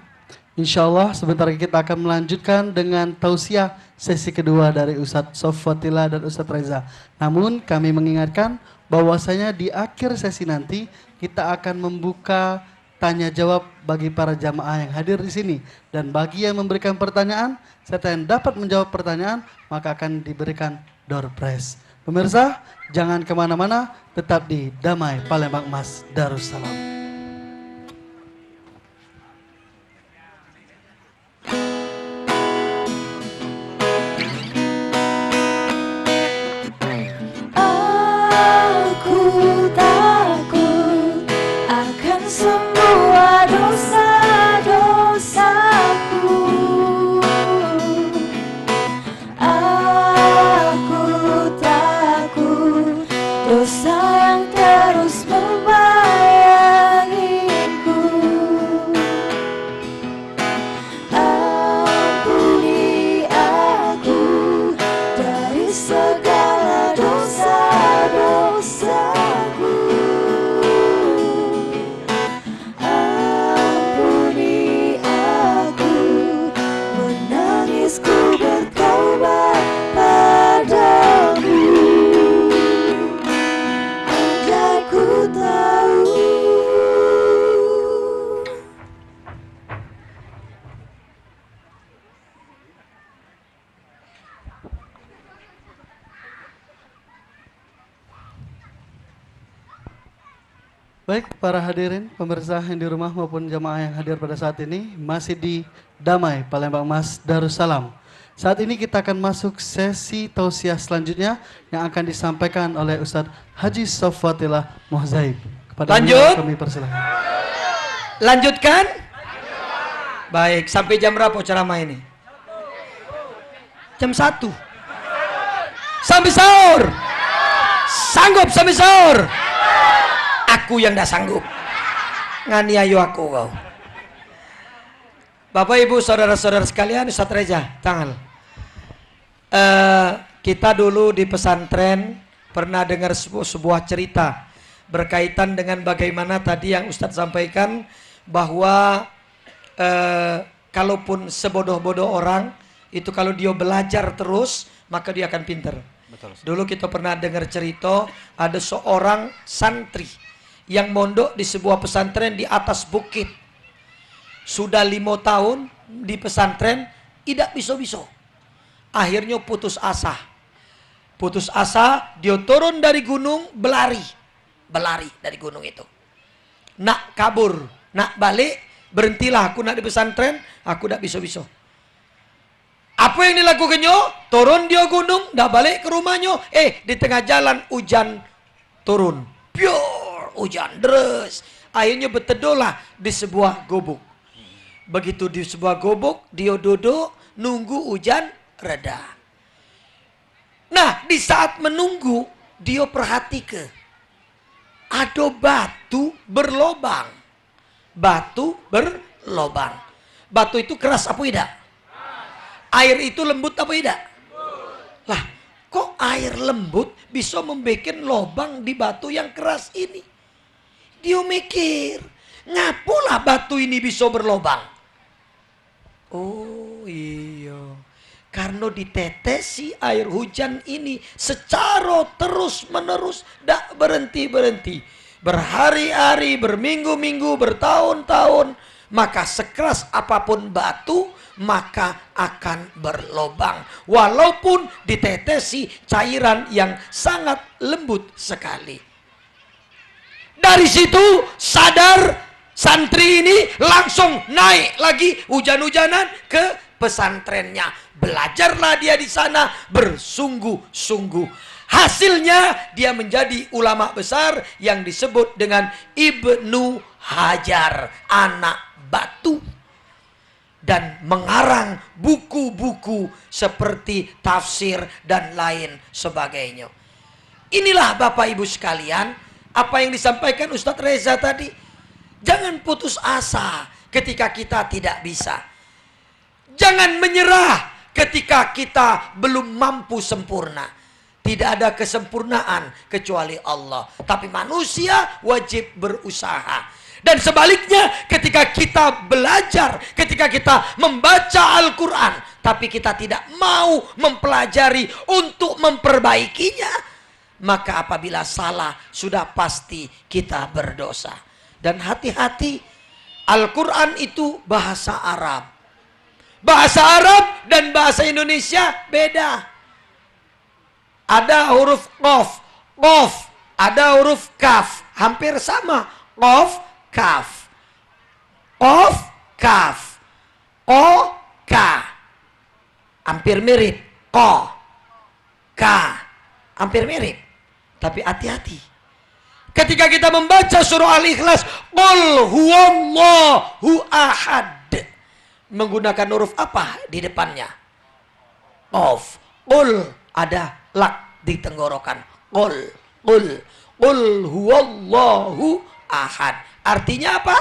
insya Allah sebentar lagi kita akan melanjutkan dengan tausiah sesi kedua dari Ustadz Sofatila dan Ustadz Reza. Namun kami mengingatkan bahwasanya di akhir sesi nanti kita akan membuka tanya jawab bagi para jamaah yang hadir di sini, dan bagi yang memberikan pertanyaan serta yang dapat menjawab pertanyaan maka akan diberikan door prize. Pemirsa, jangan kemana-mana, tetap di Damai Palembang Mas Darussalam. Aku takut akan semua dosa-dosaku. Aku takut dosa yang terus membayangiku. Ampuni aku dari segala dosa-dosaku. Ampuni aku, menangisku bertaubat padamu. Andai ku tahu. Baik para hadirin, pemirsa yang di rumah maupun jamaah yang hadir pada saat ini, masih di Damai Palembang Mas Darussalam. Saat ini kita akan masuk sesi tausiah selanjutnya yang akan disampaikan oleh Ustadz Haji Sofatila Muhzaib. Kepada Lanjut. beliau kami persilahkan. Lanjutkan? Baik, sampai jam berapa ceramah ini? Jam 1. Sampai sahur? Sanggup sampai sahur? Aku yang tidak sanggup. Nganiayu aku kau. Bapak Ibu saudara-saudara sekalian, Ustadz Reza, tangan. Kita dulu di pesantren pernah dengar sebuah cerita berkaitan dengan bagaimana tadi yang Ustadz sampaikan, bahwa kalaupun sebodoh-bodoh orang itu kalau dia belajar terus maka dia akan pinter. Betul. Dulu kita pernah dengar cerita ada seorang santri yang mondok di sebuah pesantren di atas bukit. Sudah 5 tahun di pesantren tidak bisa-bisa. Akhirnya putus asa. Putus asa, dia turun dari gunung, berlari dari gunung itu. Nak kabur, nak balik, Berhentilah, aku nak di pesantren, aku nak biso-biso. Apa yang dilakukannya? Turun dia gunung, dah balik ke rumahnya. Di tengah jalan hujan turun. Pure hujan deras. Akhirnya berteduhlah di sebuah gubuk. Begitu di sebuah gubuk, dia duduk nunggu hujan reda. Nah, di saat menunggu, dia perhatikan. Ada batu berlobang. Batu berlobang. Batu itu keras apa tidak? Air itu lembut apa tidak? Lah, kok air lembut bisa membuat lobang di batu yang keras ini? Dia mikir, ngapalah batu ini bisa berlobang? Oh iya, karena ditetesi air hujan ini secara terus menerus, tak berhenti-berhenti. Berhari-hari, berminggu-minggu, bertahun-tahun, maka sekeras apapun batu, maka akan berlobang. Walaupun ditetesi cairan yang sangat lembut sekali. Dari situ sadar santri ini langsung naik lagi hujan-hujanan ke pesantrennya. Belajarlah dia di sana bersungguh-sungguh. Hasilnya dia menjadi ulama besar yang disebut dengan Ibnu Hajar, anak batu. Dan mengarang buku-buku seperti tafsir dan lain sebagainya. Inilah Bapak Ibu sekalian, apa yang disampaikan Ustadz Reza tadi. Jangan putus asa ketika kita tidak bisa. Jangan menyerah ketika kita belum mampu sempurna. Tidak ada kesempurnaan kecuali Allah. Tapi manusia wajib berusaha. Dan sebaliknya ketika kita belajar, ketika kita membaca Al-Quran, tapi kita tidak mau mempelajari untuk memperbaikinya, maka apabila salah sudah pasti kita berdosa. Dan hati-hati, Al-Quran itu bahasa Arab. Bahasa Arab dan bahasa Indonesia beda. Ada huruf Qaf, ada huruf Kaf, hampir sama. Qaf, Kaf, Qaf, Kaf, O, K, hampir mirip. Ko, K, hampir mirip. Tapi hati-hati. Ketika kita membaca surah Al-Ikhlas, Qul huwallahu ahad, menggunakan huruf apa di depannya? Qaf. Qul, ada lak di tenggorokan. Qul huwallahu ahad. Artinya apa?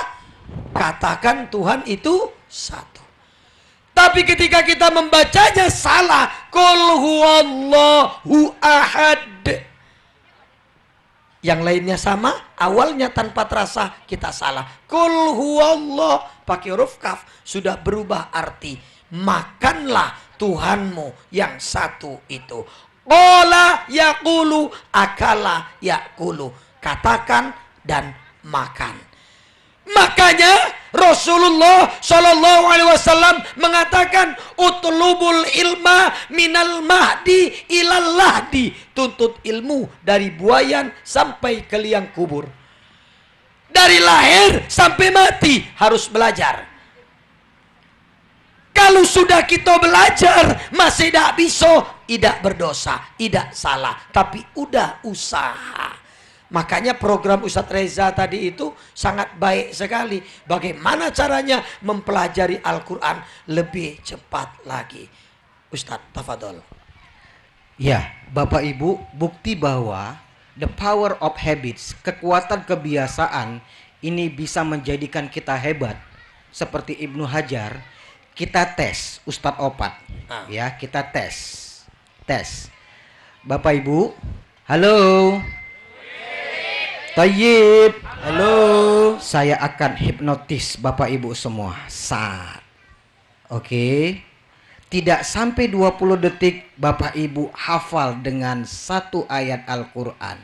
Katakan Tuhan itu satu. Tapi ketika kita membacanya salah, Qul huwallahu ahad. Yang lainnya sama, awalnya tanpa terasa kita salah. Qul huwallah pakai huruf kaf sudah berubah arti. Makanlah Tuhanmu yang satu itu. Qala yaqulu, akala yaqulu. Katakan dan makan. Makanya Rasulullah Shallallahu Alaihi Wasallam mengatakan, utlubul ilma minal mahdi ilal lahdi. Tuntut ilmu dari buayan sampai ke liang kubur. Dari lahir sampai mati harus belajar. Kalau sudah kita belajar masih tidak bisa, tidak berdosa, tidak salah, tapi udah usaha. Makanya program Ustadz Reza tadi itu sangat baik sekali. Bagaimana caranya mempelajari Al-Quran lebih cepat lagi. Ustadz, tafadhol. Ya, Bapak Ibu, bukti bahwa the power of habits, kekuatan kebiasaan ini bisa menjadikan kita hebat. Seperti Ibnu Hajar, kita tes Ustadz Opat. Ya, kita tes. Bapak Ibu, halo. Tayyib, halo. Saya akan hipnotis Bapak Ibu semua. Oke. Tidak sampai 20 detik Bapak Ibu hafal dengan satu ayat Al-Quran.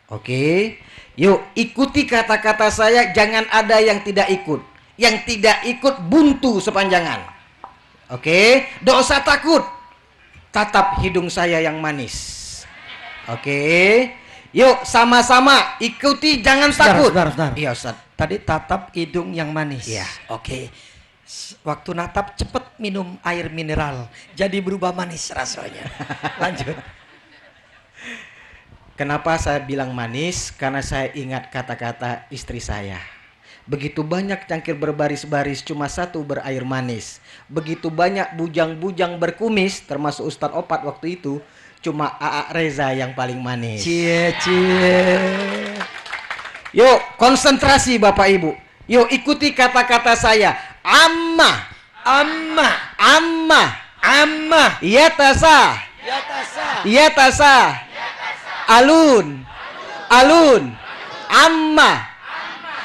Oke. Yuk ikuti kata-kata saya, jangan ada yang tidak ikut. Yang tidak ikut buntu sepanjangan. Oke. Tidak usah takut. Tatap hidung saya yang manis. Oke. Yuk sama-sama ikuti, jangan takut. Sebentar. Iya Ustaz. Tadi tatap hidung yang manis. Iya. Oke. Waktu natap cepet minum air mineral. Jadi berubah manis rasanya. Lanjut. Kenapa saya bilang manis? Karena saya ingat kata-kata istri saya. Begitu banyak cangkir berbaris-baris, cuma satu berair manis. Begitu banyak bujang-bujang berkumis, termasuk Ustadz Opat waktu itu, cuma Aa Reza yang paling manis. Cie. Yuk, konsentrasi Bapak Ibu. Yuk, ikuti kata-kata saya. Amma. Yatasa. Alun. Amma.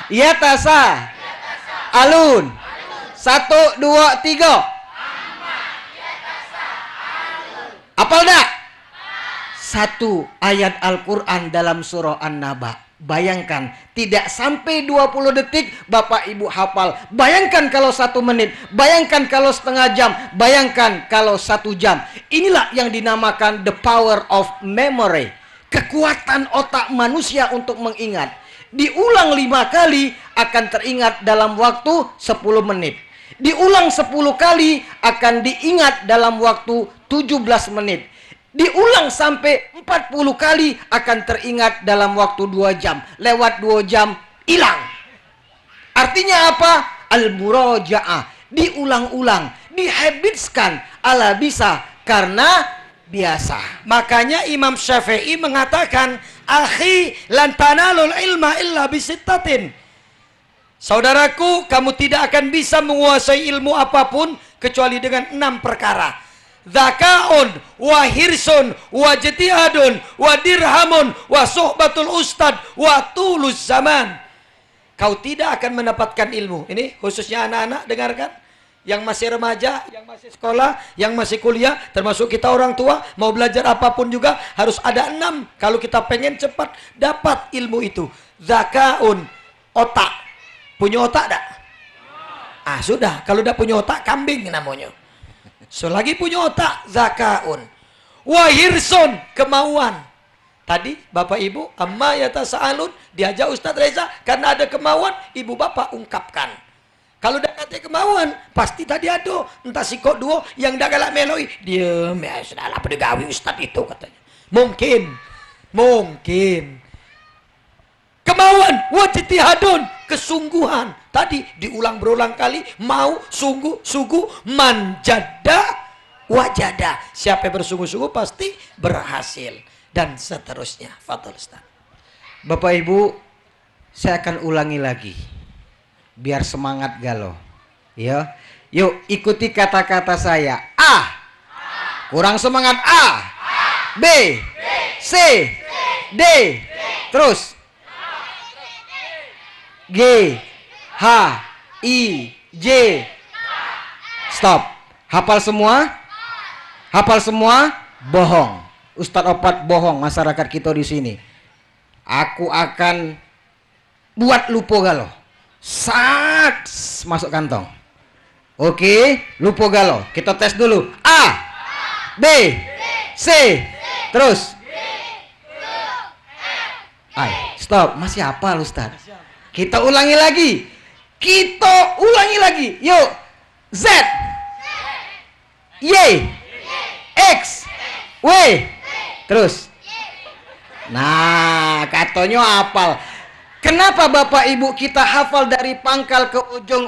Yatasa. Alun. 1, 2, 3. Apal dah? Satu ayat Al-Quran dalam surah An-Naba. Bayangkan, tidak sampai 20 detik Bapak Ibu hafal. Bayangkan kalau 1 menit, bayangkan kalau setengah jam, bayangkan kalau 1 jam. Inilah yang dinamakan the power of memory. Kekuatan otak manusia untuk mengingat. Diulang 5 kali akan teringat dalam waktu 10 menit. Diulang 10 kali akan diingat dalam waktu 17 menit. Diulang sampai 40 kali akan teringat dalam waktu 2 jam. Lewat 2 jam hilang. Artinya apa? Al-muraja'ah. Diulang-ulang, dihabitskan ala bisa karena biasa. Makanya Imam Syafi'i mengatakan, akhi lan tanalul ilma illa bisittatin. Saudaraku, kamu tidak akan bisa menguasai ilmu apapun kecuali dengan 6 perkara. Zakaun, wa hirsun, wa jtihadun, wa dirhamun, wa suhbatul ustad, wa tulus zaman. Kau tidak akan mendapatkan ilmu. Ini khususnya anak-anak, dengarkan. Yang masih remaja, yang masih sekolah, yang masih kuliah, termasuk kita orang tua, mau belajar apapun juga harus ada 6. Kalau kita pengen cepat dapat ilmu itu. Zakaun, otak. Punya otak tak? Ah sudah, kalau udah punya otak, kambing namanya. Selagi punya otak, zakaun. Wahirson, kemauan. Tadi Bapak Ibu, amma yatasa'alun, diajak Ustadz Reza, karena ada kemauan, Ibu Bapak ungkapkan. Kalau udah kata kemauan, pasti tadi ada. Entah si kok duo yang dah galak meloi. Diam, ya sudah lah, pedegawi Ustadz itu katanya. Mungkin. Kemauan, wajtihadun, kesungguhan. Tadi diulang berulang kali, mau, sungguh, manjada, wajada. Siapa yang bersungguh-sungguh pasti berhasil. Dan seterusnya. Fadhol Ustaz. Bapak Ibu, saya akan ulangi lagi. Biar semangat galau. Ya. Yuk, ikuti kata-kata saya. A. Kurang semangat. A. B. C. D. Terus. G. H. I. J. Stop. Hafal semua? Hafal semua? Bohong. Ustadz Opat bohong masyarakat kita di sini. Aku akan buat lupa galau. Saks masuk kantong. Oke, lupa galau. Kita tes dulu. A. B. C. Terus. Ay, stop. Masih hafal Ustadz. Kita ulangi lagi. Yuk. Z. Y. X. W. Terus. Nah, katanya hafal. Kenapa Bapak Ibu kita hafal dari pangkal ke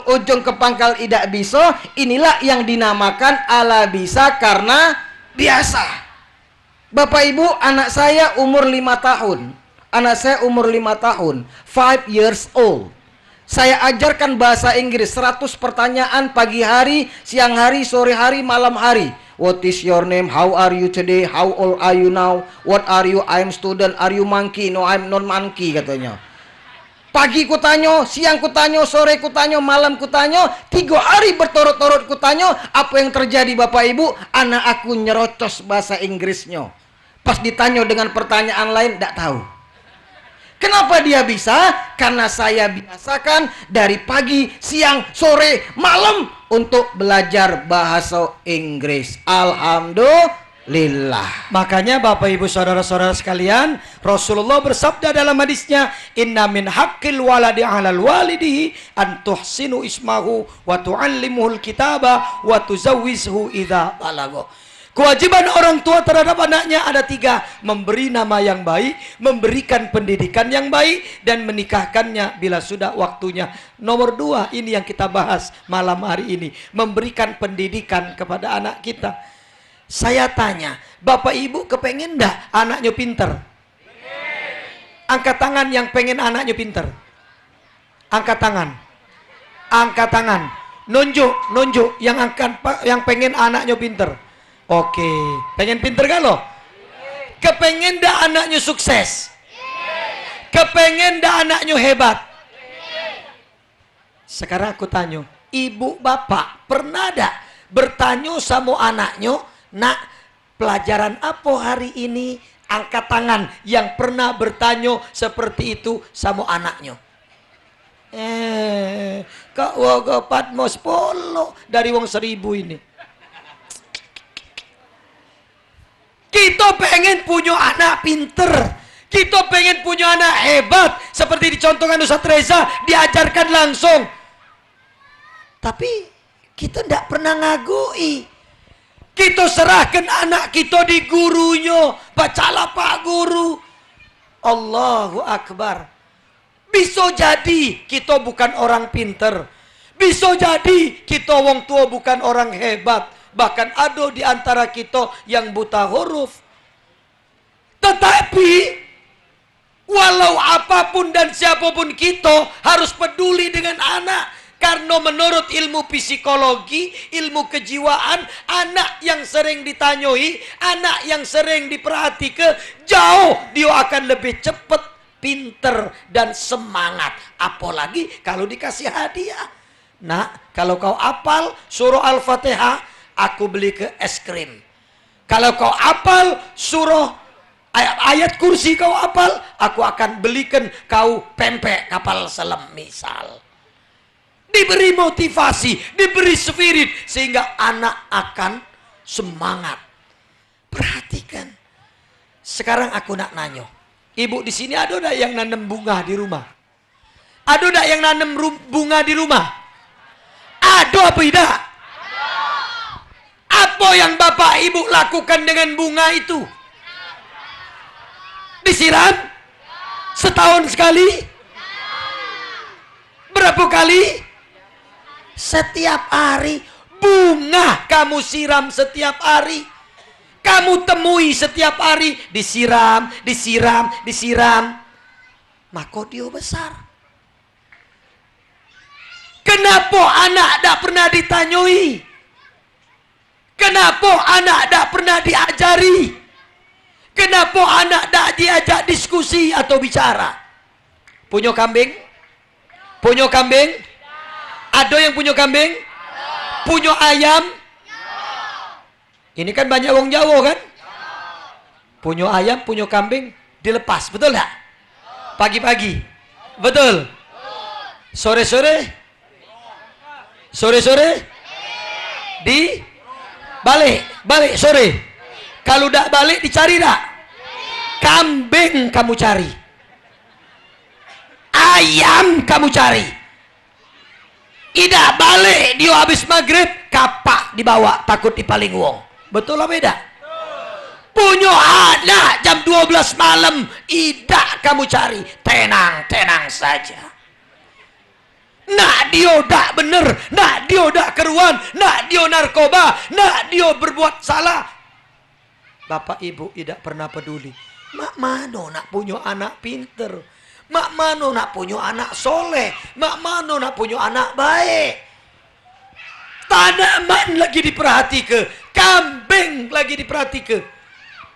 ujung ke pangkal tidak bisa? Inilah yang dinamakan ala bisa karena biasa. Bapak Ibu, anak saya umur 5 tahun. Anak saya umur 5 tahun, 5 years old. Saya ajarkan bahasa Inggris 100 pertanyaan pagi hari, siang hari, sore hari, malam hari. What is your name? How are you today? How old are you now? What are you? I'm student. Are you monkey? No, I'm not monkey katanya. Pagi ku tanyo, siang ku tanyo, sore ku tanyo, malam ku tanyo, 3 hari berturut-turut ku tanyo. Apa yang terjadi Bapak Ibu? Anak aku nyerocos bahasa Inggrisnya. Pas ditanyo dengan pertanyaan lain, tidak tahu. Kenapa dia bisa? Karena saya biasakan dari pagi, siang, sore, malam untuk belajar bahasa Inggris. Alhamdulillah. lillah. Makanya Bapak Ibu Saudara-saudara sekalian, Rasulullah bersabda dalam hadisnya, inna min haqqil waladi 'alal walidihi an tuhsinu ismahu wa tu'allimuhul kitaba wa tuzawwizhu idza balagha. Kewajiban orang tua terhadap anaknya ada 3. Memberi nama yang baik, memberikan pendidikan yang baik, dan menikahkannya bila sudah waktunya. Nomor 2, ini yang kita bahas malam hari ini. Memberikan pendidikan kepada anak kita. Saya tanya, Bapak Ibu kepengen enggak anaknya pinter? Angkat tangan yang pengen anaknya pinter. Angkat tangan. Angkat tangan. Nunjuk yang pengen anaknya pinter. Oke, pengen pinter gak lo? Kepengen dah anaknya sukses? Kepengen dah anaknya hebat? Sekarang aku tanya, ibu bapak pernah dah bertanya sama anaknya, nak pelajaran apa hari ini? Angkat tangan yang pernah bertanya seperti itu sama anaknya. Kak wagopat mau 10 dari wong 1000 ini. Kita pengen punya anak pinter, kita pengen punya anak hebat, seperti dicontohkan Ustaz Reza, diajarkan langsung. Tapi kita tidak pernah ngagui. Kita serahkan anak kita di gurunya, bacalah Pak Guru. Allahu Akbar. Bisa jadi kita bukan orang pinter, bisa jadi kita wong tua bukan orang hebat. Bahkan ada di antara kita yang buta huruf. Tetapi walau apapun dan siapapun kita harus peduli dengan anak. Karena menurut ilmu psikologi, ilmu kejiwaan, anak yang sering ditanyoi, anak yang sering diperhatikan, jauh dia akan lebih cepat, pinter, dan semangat. Apalagi kalau dikasih hadiah. Nah, kalau kau hafal surah Al-Fatihah, aku beli ke es krim. Kalau kau hafal surah ayat kursi kau hafal, aku akan belikan kau pempek kapal selam misal. Diberi motivasi, diberi spirit sehingga anak akan semangat. Perhatikan. Sekarang aku nak nanya, ibu di sini ada enggak yang nanam bunga di rumah? Ada enggak yang nanam bunga di rumah? Ada apa tidak? Apa yang Bapak Ibu lakukan dengan bunga itu? Disiram? Setahun sekali? Berapa kali? Setiap hari. Bunga kamu siram setiap hari. Kamu temui setiap hari. Disiram, disiram, disiram. Maka dia besar. Kenapa anak tak pernah ditanyoi? Kenapa anak tak pernah diajari? Kenapa anak tak diajak diskusi atau bicara? Punya kambing? Punya kambing? Ada yang punya kambing? Punya ayam? Ini kan banyak wong Jawa kan? Punya ayam, punya kambing, dilepas, betul tak? Pagi-pagi, betul? Sore-sore? Sore-sore? Balik sore. Kalau tidak balik dicari tak? Kambing kamu cari, ayam kamu cari. Tidak balik dia habis maghrib, kapak dibawa, takut dipaling wong. Betul lah beda? Punya anak jam 12 malam, tidak kamu cari, tenang saja. Nak dia dak bener, nak dia dak keruan, nak dia narkoba, nak dia berbuat salah. Bapak Ibu tidak pernah peduli. Mak mano nak punya anak pinter, mak mano nak punya anak soleh, mak mano nak punya anak baik. Tanaman lagi diperhatikan, kambing lagi diperhatikan.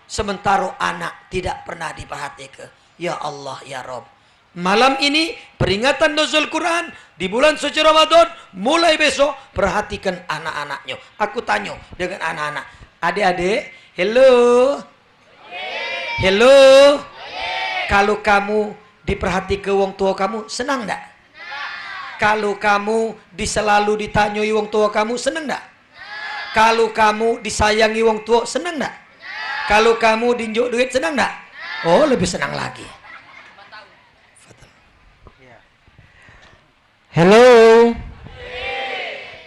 Sementara anak tidak pernah diperhatikan. Ya Allah, ya Rob. Malam ini peringatan nuzul Quran di bulan suci Ramadan. Mulai besok perhatikan anak-anaknya. Aku tanya dengan anak-anak, adik-adik, hello, hello. Kalau kamu diperhatikan wong tua kamu, senang enggak? Kalau kamu selalu ditanyai wong tua kamu, senang enggak? Kalau kamu disayangi wong tua, senang enggak? Kalau kamu dinjuk duit senang nggak? Oh, lebih senang lagi. Halo.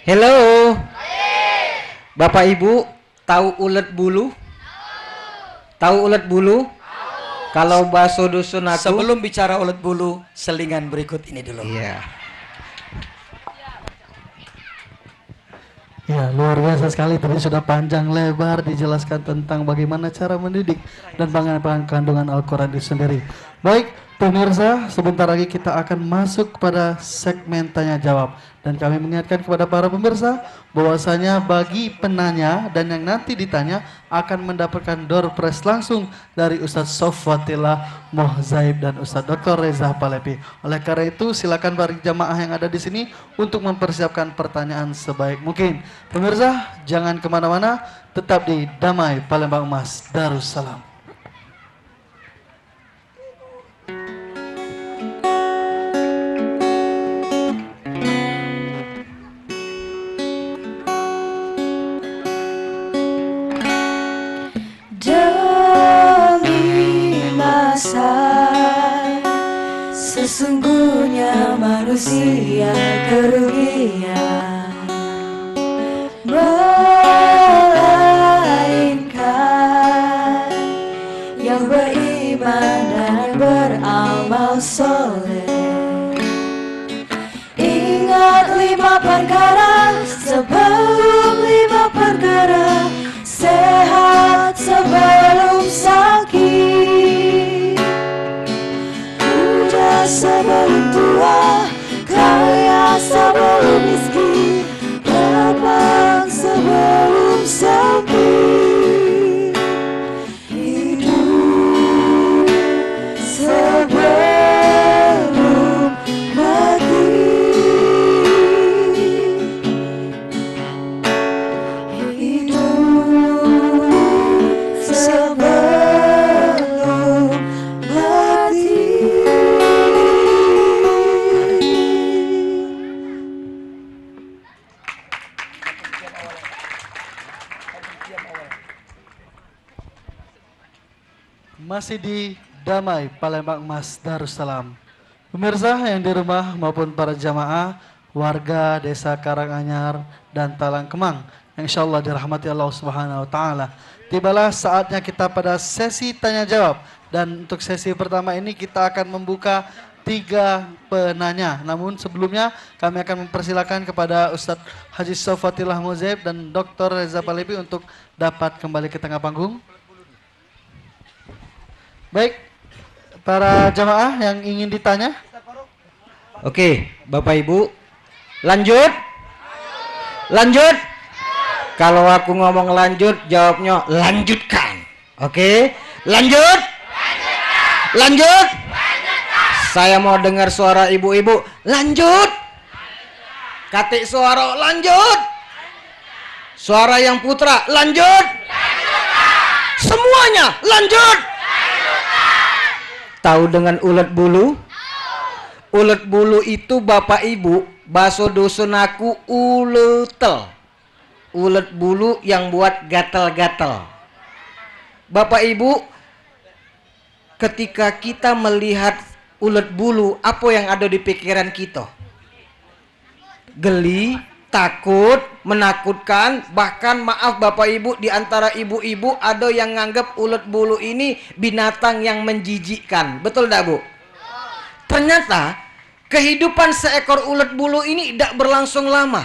Halo. Bapak Ibu, tahu ulet bulu? Tahu ulet bulu? Kalau bakso dusun aku. Sebelum bicara ulet bulu, selingan berikut ini dulu. Iya. Ya, luar biasa sekali. Tadi sudah panjang lebar dijelaskan tentang bagaimana cara mendidik dan bagaimana kandungan Al-Quran itu sendiri. Baik, pemirsa, sebentar lagi kita akan masuk kepada segmen tanya jawab. Dan kami mengingatkan kepada para pemirsa bahwasanya bagi penanya dan yang nanti ditanya akan mendapatkan door prize langsung dari Ustadz Sofwatillah Mohzaib dan Ustadz Dr. Reza Palepi. Oleh karena itu silakan para jamaah yang ada di sini untuk mempersiapkan pertanyaan sebaik mungkin. Pemirsa, jangan kemana-mana, tetap di Damai Palembang Emas Darussalam. Sesungguhnya manusia kerugian, melainkan yang beriman dan beramal soleh. Ingat 5 perkara sebelum 5 perkara, sehat sebelum sakit, muda sebelum tua, kaya sebelum miskin, lapang sebelum sempit, hidup sebelum mati, hidup sebelum mati. Masih di Damai Palembang Emas Darussalam. Pemirsa yang di rumah maupun para jamaah, warga desa Karanganyar dan Talang Kemang yang insya Allah dirahmati Allah Subhanahu wa Ta'ala. Tibalah saatnya kita pada sesi tanya jawab. Dan untuk sesi pertama ini kita akan membuka 3 penanya. Namun sebelumnya kami akan mempersilakan kepada Ustadz Haji Sofwatillah Mohzaib dan Dr. Reza Palepi untuk dapat kembali ke tengah panggung. Baik, para jamaah yang ingin ditanya. Oke, Bapak Ibu, lanjut. Lanjut. Kalau aku ngomong lanjut, jawabnya lanjutkan. Oke, lanjut. Lanjut. Saya mau dengar suara ibu-ibu. Lanjut. Katik suara lanjut. Suara yang putra lanjut. Semuanya lanjut. Tahu dengan ulet bulu? Ulet bulu itu Bapak Ibu, bakso dusun aku uletel. Ulet bulu yang buat gatal-gatal. Bapak Ibu, ketika kita melihat ulet bulu, apa yang ada di pikiran kita? Geli, takut, menakutkan, bahkan maaf Bapak Ibu, di antara ibu-ibu ada yang nganggap ulet bulu ini binatang yang menjijikkan. Betul tak Bu? Ternyata kehidupan seekor ulet bulu ini tidak berlangsung lama.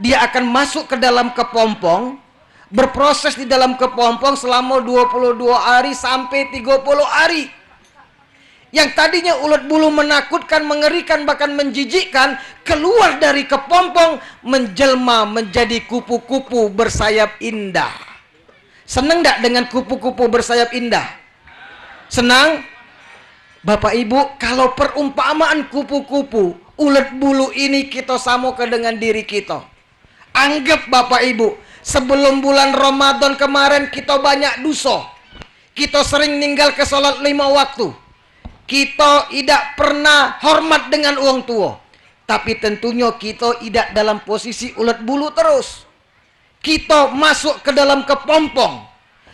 Dia akan masuk ke dalam kepompong, berproses di dalam kepompong selama 22 hari sampai 30 hari. Yang tadinya ulet bulu menakutkan, mengerikan, bahkan menjijikkan, keluar dari kepompong menjelma menjadi kupu-kupu bersayap indah. Senang tidak dengan kupu-kupu bersayap indah? Senang? Bapak Ibu, kalau perumpamaan kupu-kupu, ulet bulu ini kita samakan dengan diri kita. Anggap Bapak Ibu, sebelum bulan Ramadan kemarin kita banyak dosa. Kita sering ninggal ke sholat 5 waktu. Kita tidak pernah hormat dengan orang tua. Tapi tentunya kita tidak dalam posisi ulet bulu terus. Kita masuk ke dalam kepompong.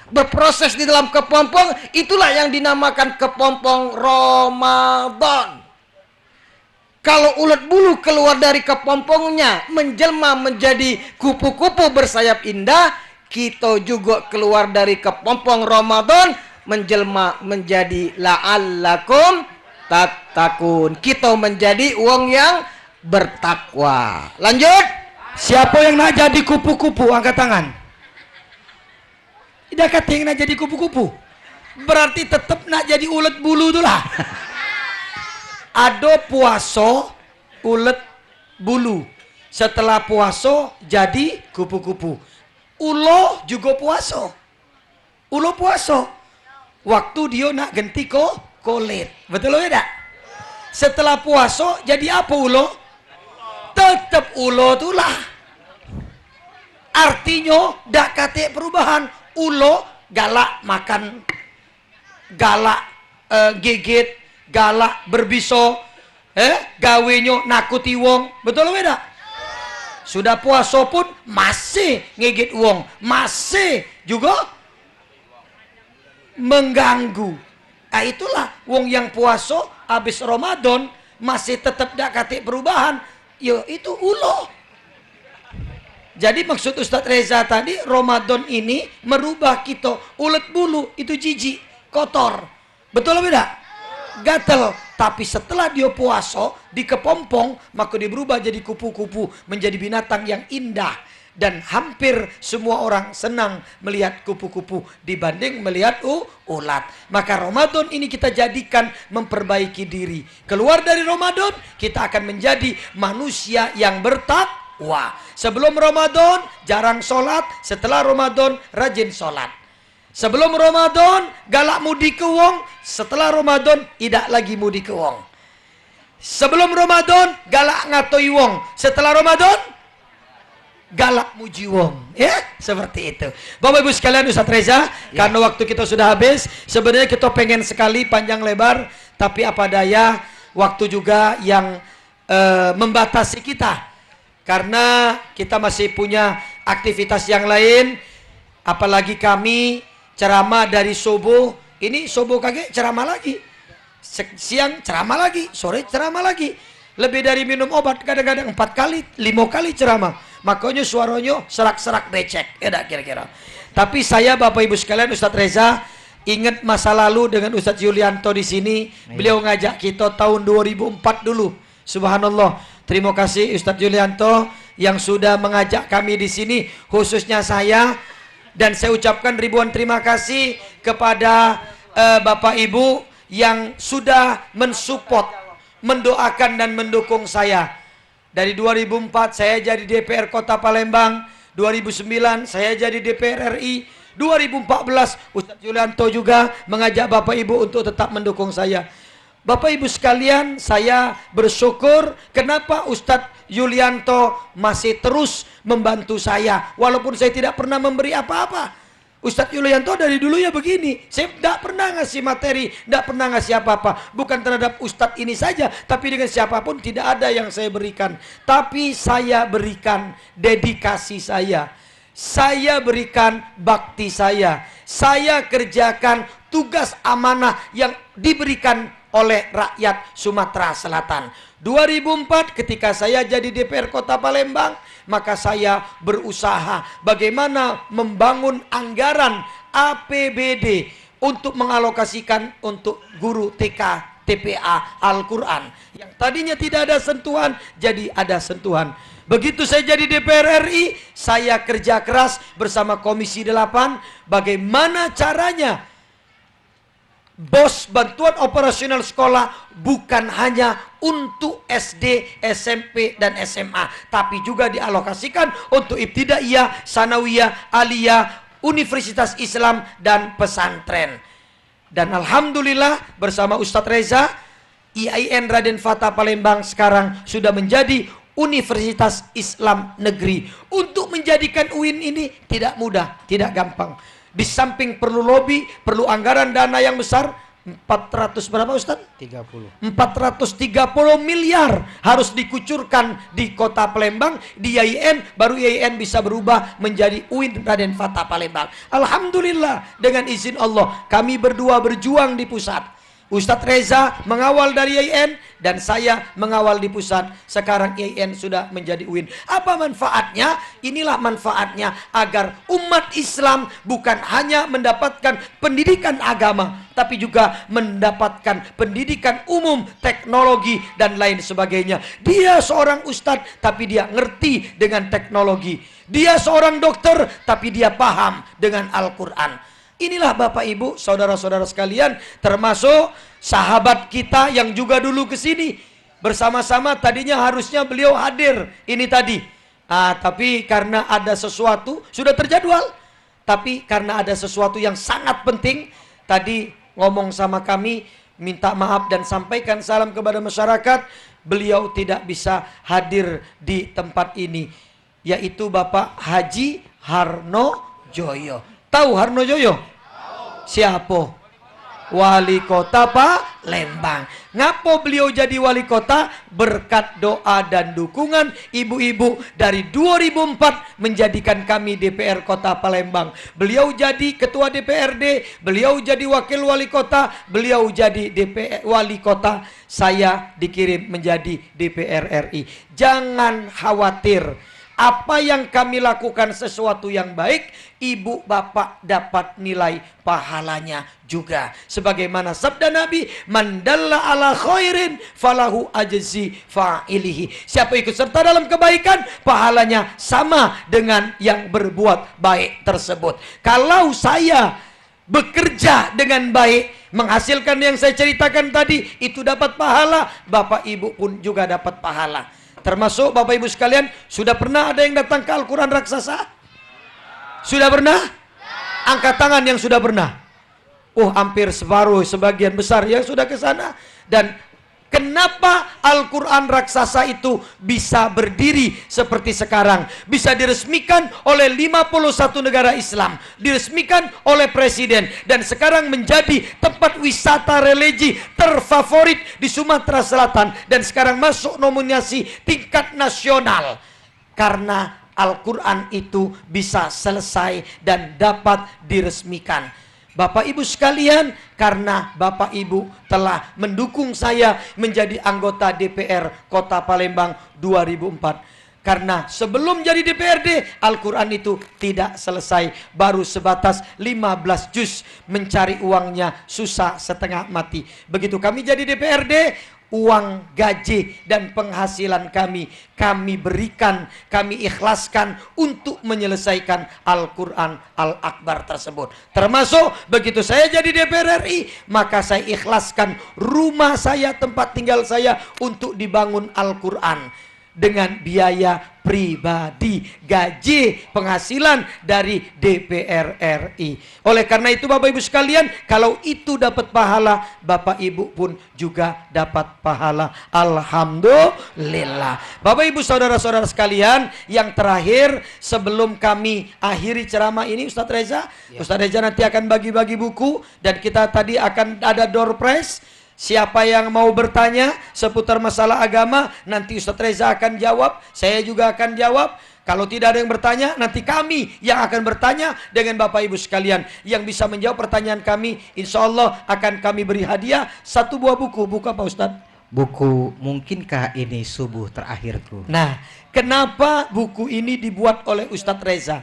berproses di dalam kepompong, itulah yang dinamakan kepompong Ramadan. Kalau ulat bulu keluar dari kepompongnya menjelma menjadi kupu-kupu bersayap indah, kita juga keluar dari kepompong Ramadan menjelma menjadi la'allakum tattaqun. Kita menjadi wong yang bertakwa. Lanjut. Siapa yang nak jadi kupu-kupu? Angkat tangan. Tidak kata yang nak jadi kupu-kupu. Berarti tetap nak jadi ulat bulu itulah. Ada puasa ulat bulu. Setelah puasa jadi kupu-kupu. Ulo juga puasa. Ulo puasa. Waktu dia nak ganti kulit. Betul tidak? Setelah puasa jadi apa ulo? Tetap ulo itulah. Artinya dak kate perubahan. Ulo galak makan, galak gigit, galak berbiso, gawenyo nakuti wong. Betul tidak? Sudah puasa pun masih ngigit wong, masih juga mengganggu. Nah, itulah wong yang puasa habis Ramadan masih tetap dak kate perubahan. Yo itu ulo. Jadi maksud Ustadz Reza tadi, Ramadan ini merubah kita. Ulet bulu itu jijik, kotor. Betul tidak? Gatel. Tapi setelah dia puasa di kepompong, maka dia berubah jadi kupu-kupu, menjadi binatang yang indah. Dan hampir semua orang senang melihat kupu-kupu dibanding melihat ulat. Maka Ramadan ini kita jadikan memperbaiki diri. Keluar dari Ramadan, kita akan menjadi manusia yang bertakwa. Sebelum Ramadan jarang sholat, setelah Ramadan rajin sholat. Sebelum Ramadan galak mudi ke wong, setelah Ramadan tidak lagi mudi ke wong. Sebelum Ramadan galak ngatoi wong, setelah Ramadan galak muji wong, ya seperti itu. Bapak Ibu sekalian, Ustadz Reza, karena waktu kita sudah habis, sebenarnya kita pengen sekali panjang lebar, tapi apa daya waktu juga yang membatasi kita, karena kita masih punya aktivitas yang lain, apalagi kami ceramah dari subuh, ini subuh kage ceramah lagi, siang ceramah lagi, sore ceramah lagi, lebih dari minum obat kadang-kadang 4 kali, 5 kali ceramah. Makanya suaranya serak-serak becek, ya kira-kira. Tapi saya Bapak Ibu sekalian, Ustadz Reza ingat masa lalu dengan Ustadz Yulianto di sini. Beliau ngajak kita tahun 2004 dulu. Subhanallah. Terima kasih Ustadz Yulianto yang sudah mengajak kami di sini, khususnya saya. Dan saya ucapkan ribuan terima kasih kepada Bapak Ibu yang sudah mensupport, mendoakan dan mendukung saya. Dari 2004 saya jadi DPR Kota Palembang, 2009 saya jadi DPR RI, 2014 Ustadz Yulianto juga mengajak Bapak Ibu untuk tetap mendukung saya. Bapak Ibu sekalian, saya bersyukur kenapa Ustadz Yulianto masih terus membantu saya walaupun saya tidak pernah memberi apa-apa. Ustadz Yulianto dari dulu ya begini, saya tidak pernah ngasih materi, tidak pernah ngasih apa-apa. Bukan terhadap Ustadz ini saja, tapi dengan siapapun tidak ada yang saya berikan. Tapi saya berikan dedikasi saya berikan bakti saya kerjakan tugas amanah yang diberikan oleh rakyat Sumatera Selatan. 2004 ketika saya jadi DPR Kota Palembang, maka saya berusaha bagaimana membangun anggaran APBD untuk mengalokasikan untuk guru TK, TPA, Al-Quran. Yang tadinya tidak ada sentuhan, jadi ada sentuhan. Begitu saya jadi DPR RI, saya kerja keras bersama Komisi 8, bagaimana caranya BOS bantuan operasional sekolah bukan hanya untuk SD, SMP, dan SMA, tapi juga dialokasikan untuk ibtidaiyah, sanawiyah, aliyah, Universitas Islam, dan pesantren. Dan alhamdulillah bersama Ustadz Reza, IAIN Raden Fatah Palembang sekarang sudah menjadi Universitas Islam Negeri. Untuk menjadikan UIN ini tidak mudah, tidak gampang. Di samping perlu lobby, perlu anggaran dana yang besar, 400 berapa Ustaz? 30. 430 miliar harus dikucurkan di kota Palembang, di YIN, baru YIN bisa berubah menjadi UIN Raden Fatah Palembang. Alhamdulillah, dengan izin Allah kami berdua berjuang di pusat. Ustadz Reza mengawal dari YIN dan saya mengawal di pusat. Sekarang YIN sudah menjadi UIN. Apa manfaatnya? Inilah manfaatnya agar umat Islam bukan hanya mendapatkan pendidikan agama, tapi juga mendapatkan pendidikan umum, teknologi dan lain sebagainya. Dia seorang ustadz tapi dia ngerti dengan teknologi. Dia seorang dokter tapi dia paham dengan Al-Quran. Inilah Bapak Ibu, saudara-saudara sekalian, termasuk sahabat kita yang juga dulu ke sini bersama-sama. Tadinya harusnya beliau hadir ini tadi. Tapi karena ada sesuatu sudah terjadwal. Tapi karena ada sesuatu yang sangat penting, tadi ngomong sama kami, minta maaf dan sampaikan salam kepada masyarakat. Beliau tidak bisa hadir di tempat ini, yaitu Bapak Haji Harno Joyo. Tahu Harno Joyo? Siapa? Wali kota Palembang. Ngapo beliau jadi wali kota? Berkat doa dan dukungan ibu-ibu dari 2004 menjadikan kami DPR Kota Palembang. Beliau jadi ketua DPRD, beliau jadi wakil wali kota, beliau jadi DPR wali kota, saya dikirim menjadi DPR RI. Jangan khawatir. Apa yang kami lakukan sesuatu yang baik, ibu bapak dapat nilai pahalanya juga. Sebagaimana sabda Nabi, man dalla ala khairin falahu ajzi fa'ilihi. Siapa ikut serta dalam kebaikan, pahalanya sama dengan yang berbuat baik tersebut. Kalau saya bekerja dengan baik, menghasilkan yang saya ceritakan tadi, itu dapat pahala, bapak ibu pun juga dapat pahala. Termasuk Bapak Ibu sekalian, sudah pernah ada yang datang ke Al-Quran raksasa? Sudah pernah? Angkat tangan yang sudah pernah. Hampir separuh, sebagian besar yang sudah ke sana. Dan kenapa Al-Quran raksasa itu bisa berdiri seperti sekarang? Bisa diresmikan oleh 51 negara Islam, diresmikan oleh presiden, dan sekarang menjadi tempat wisata religi terfavorit di Sumatera Selatan, dan sekarang masuk nominasi tingkat nasional. Karena Al-Quran itu bisa selesai dan dapat diresmikan. Bapak Ibu sekalian, karena Bapak Ibu telah mendukung saya menjadi anggota DPR Kota Palembang 2004. Karena sebelum jadi DPRD, Al-Quran itu tidak selesai. Baru sebatas 15 juz, mencari uangnya susah setengah mati. Begitu kami jadi DPRD, uang gaji dan penghasilan kami berikan, kami ikhlaskan untuk menyelesaikan Al-Quran Al-Akbar tersebut. Termasuk begitu saya jadi DPR RI, maka saya ikhlaskan rumah saya, tempat tinggal saya untuk dibangun Al-Quran dengan biaya pribadi, gaji, penghasilan dari DPR RI. Oleh karena itu Bapak Ibu sekalian, kalau itu dapat pahala, Bapak Ibu pun juga dapat pahala. Alhamdulillah. Bapak Ibu saudara-saudara sekalian, yang terakhir sebelum kami akhiri ceramah ini, Ustadz Reza, Ustadz Reza nanti akan bagi-bagi buku, dan kita tadi akan ada door prize. Siapa yang mau bertanya seputar masalah agama, nanti Ustadz Reza akan jawab, saya juga akan jawab. Kalau tidak ada yang bertanya, nanti kami yang akan bertanya dengan Bapak Ibu sekalian. Yang bisa menjawab pertanyaan kami, insya Allah akan kami beri hadiah 1 buah buku. Buku apa Ustadz? Buku Mungkinkah Ini Subuh Terakhirku. Nah, kenapa buku ini dibuat oleh Ustadz Reza?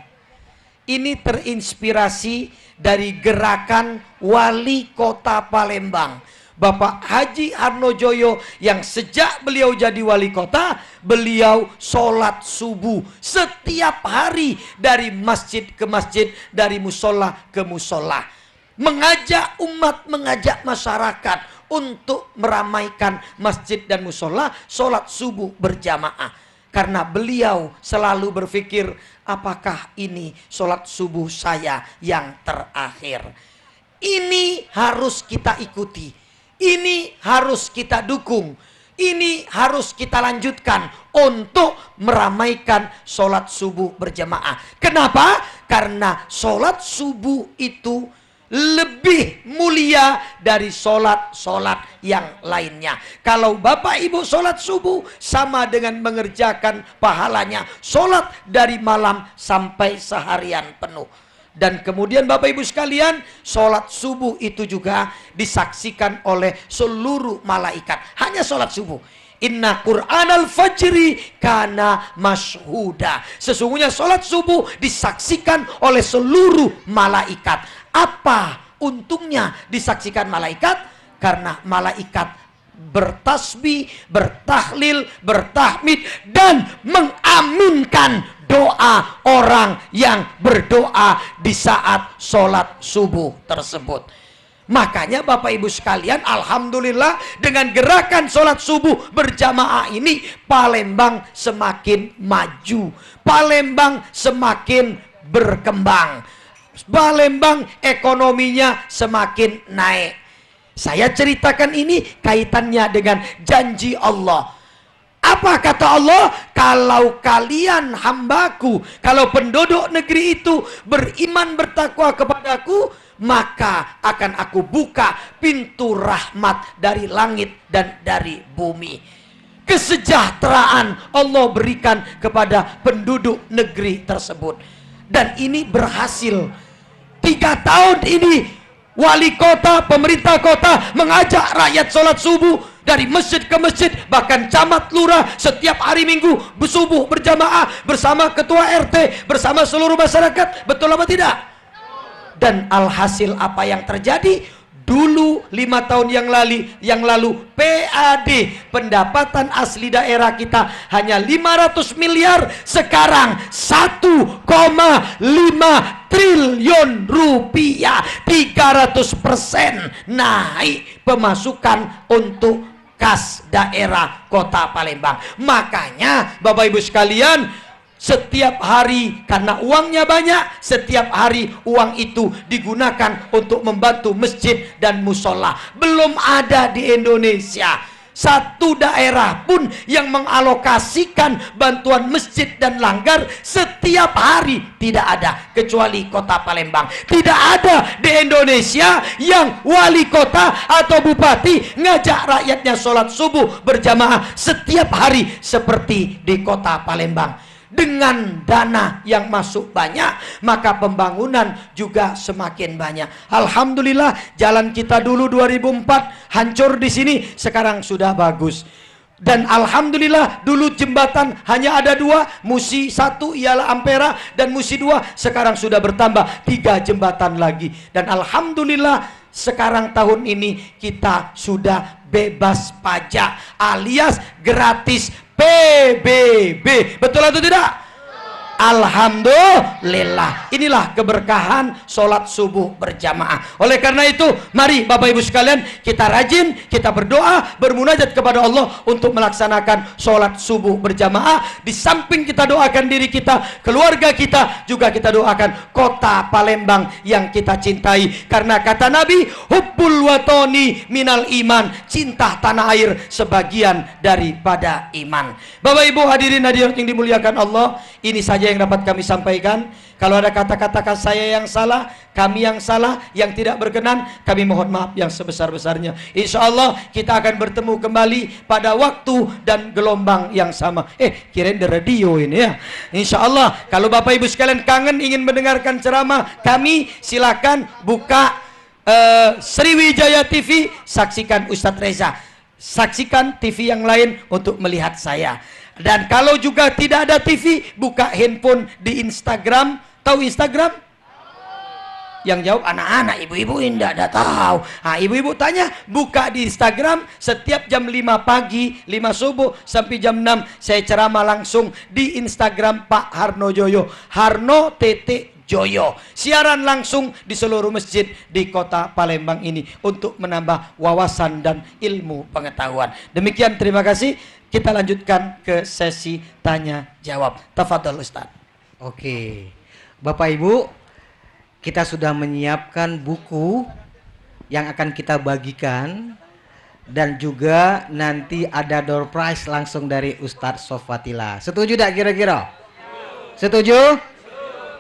Ini terinspirasi dari gerakan Wali Kota Palembang, Bapak Haji Harno Joyo, yang sejak beliau jadi wali kota, beliau sholat subuh setiap hari dari masjid ke masjid, dari musola ke musola, mengajak umat, mengajak masyarakat untuk meramaikan masjid dan musola, sholat subuh berjamaah. Karena beliau selalu berpikir, apakah ini sholat subuh saya yang terakhir? Ini harus kita ikuti. Ini harus kita dukung. Ini harus kita lanjutkan untuk meramaikan sholat subuh berjamaah. Kenapa? Karena sholat subuh itu lebih mulia dari solat-solat yang lainnya. Kalau Bapak Ibu solat subuh sama dengan mengerjakan pahalanya solat dari malam sampai seharian penuh. Dan kemudian Bapak Ibu sekalian, solat subuh itu juga disaksikan oleh seluruh malaikat. Hanya solat subuh. Inna Qur'anal fajri kana masyhuda. Sesungguhnya solat subuh disaksikan oleh seluruh malaikat. Apa untungnya disaksikan malaikat? Karena malaikat bertasbih, bertahlil, bertahmid, dan mengaminkan doa orang yang berdoa di saat sholat subuh tersebut. Makanya Bapak Ibu sekalian, alhamdulillah dengan gerakan sholat subuh berjamaah ini, Palembang semakin maju, Palembang semakin berkembang, Palembang ekonominya semakin naik. Saya ceritakan ini kaitannya dengan janji Allah. Apa kata Allah? Kalau kalian hambaku, kalau penduduk negeri itu beriman bertakwa kepadaku, maka akan aku buka pintu rahmat dari langit dan dari bumi. Kesejahteraan Allah berikan kepada penduduk negeri tersebut. Dan ini berhasil. 3 tahun ini wali kota, pemerintah kota mengajak rakyat sholat subuh dari masjid ke masjid, bahkan camat lurah setiap hari Minggu subuh berjamaah bersama ketua RT, bersama seluruh masyarakat. Betul apa tidak? Dan alhasil apa yang terjadi? Dulu 5 tahun yang lalu PAD, pendapatan asli daerah kita hanya 500 miliar, sekarang 1,5 triliun rupiah, 300% naik pemasukan untuk kas daerah Kota Palembang. Makanya Bapak Ibu sekalian, setiap hari karena uangnya banyak, setiap hari uang itu digunakan untuk membantu masjid dan musola. Belum ada di Indonesia satu daerah pun yang mengalokasikan bantuan masjid dan langgar setiap hari. Tidak ada, kecuali Kota Palembang. Tidak ada di Indonesia yang wali kota atau bupati ngajak rakyatnya sholat subuh berjamaah setiap hari seperti di Kota Palembang. Dengan dana yang masuk banyak, maka pembangunan juga semakin banyak. Alhamdulillah, jalan kita dulu 2004 hancur di sini, sekarang sudah bagus. Dan alhamdulillah, dulu jembatan hanya ada 2, Musi 1 ialah Ampera, dan Musi 2 sekarang sudah bertambah 3 jembatan lagi. Dan alhamdulillah, sekarang tahun ini kita sudah bebas pajak alias gratis PBB. Betul atau tidak? Alhamdulillah. Inilah keberkahan sholat subuh berjamaah. Oleh karena itu, mari Bapak Ibu sekalian, kita rajin, kita berdoa, bermunajat kepada Allah untuk melaksanakan sholat subuh berjamaah. Di samping kita doakan diri kita, keluarga kita, juga kita doakan Kota Palembang yang kita cintai. Karena kata Nabi, hubbul watoni minal iman, cinta tanah air sebagian daripada iman. Bapak Ibu hadirin hadirat yang dimuliakan Allah, ini saja yang dapat kami sampaikan. Kalau ada kata-kata saya yang salah, kami yang salah, yang tidak berkenan, kami mohon maaf yang sebesar-besarnya. Insya Allah kita akan bertemu kembali pada waktu dan gelombang yang sama. Kirain di radio ini ya. Insya Allah, kalau Bapak Ibu sekalian kangen ingin mendengarkan ceramah kami, silakan buka Sriwijaya TV, saksikan Ustadz Reza, saksikan TV yang lain untuk melihat saya. Dan kalau juga tidak ada TV, buka handphone di Instagram. Tahu Instagram? Yang jawab anak-anak, ibu-ibu tidak ada tahu. Ibu-ibu tanya, buka di Instagram setiap jam 5 pagi, 5 subuh sampai jam 6 saya ceramah langsung di Instagram Pak Harno Joyo, Harno Joyo. Siaran langsung di seluruh masjid di Kota Palembang ini untuk menambah wawasan dan ilmu pengetahuan. Demikian, terima kasih. Kita lanjutkan ke sesi tanya jawab. Tafadhol Ustaz. Oke, Bapak Ibu, kita sudah menyiapkan buku yang akan kita bagikan, dan juga nanti ada door prize langsung dari Ustadz Sofatila. Setuju tidak kira-kira? Setuju?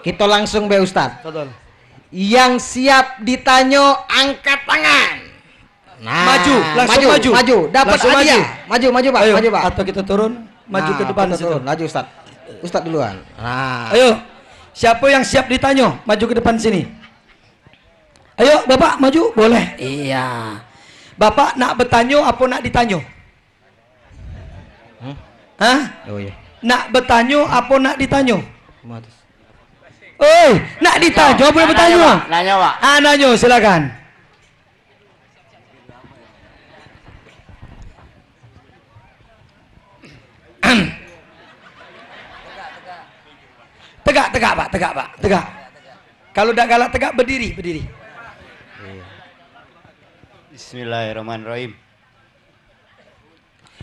Kita langsung Ustadz. Betul. Yang siap ditanya angkat tangan. Nah, Maju, langsung maju. Maju, dapat Langsung hadiah. Maju, Pak. Ayo, Maju, Pak. atau kita turun, maju Nah, ke depan kita situ. turun. Maju, Ustaz. Ustaz duluan. Nah. Ayo, siapa yang siap ditanya? Maju ke depan sini. Ayo, Bapak maju, boleh? Iya. Bapak nak bertanya apa nak ditanya? Hah? Oh iya. Nak bertanya apa nak ditanya? Matus. Oi, nak ditanya boleh bertanya? Nanya, Pak. Ah, nanya silakan. Tegak, Pak, tegak. Kalau udah galak tegak, berdiri. Bismillahirrahmanirrahim.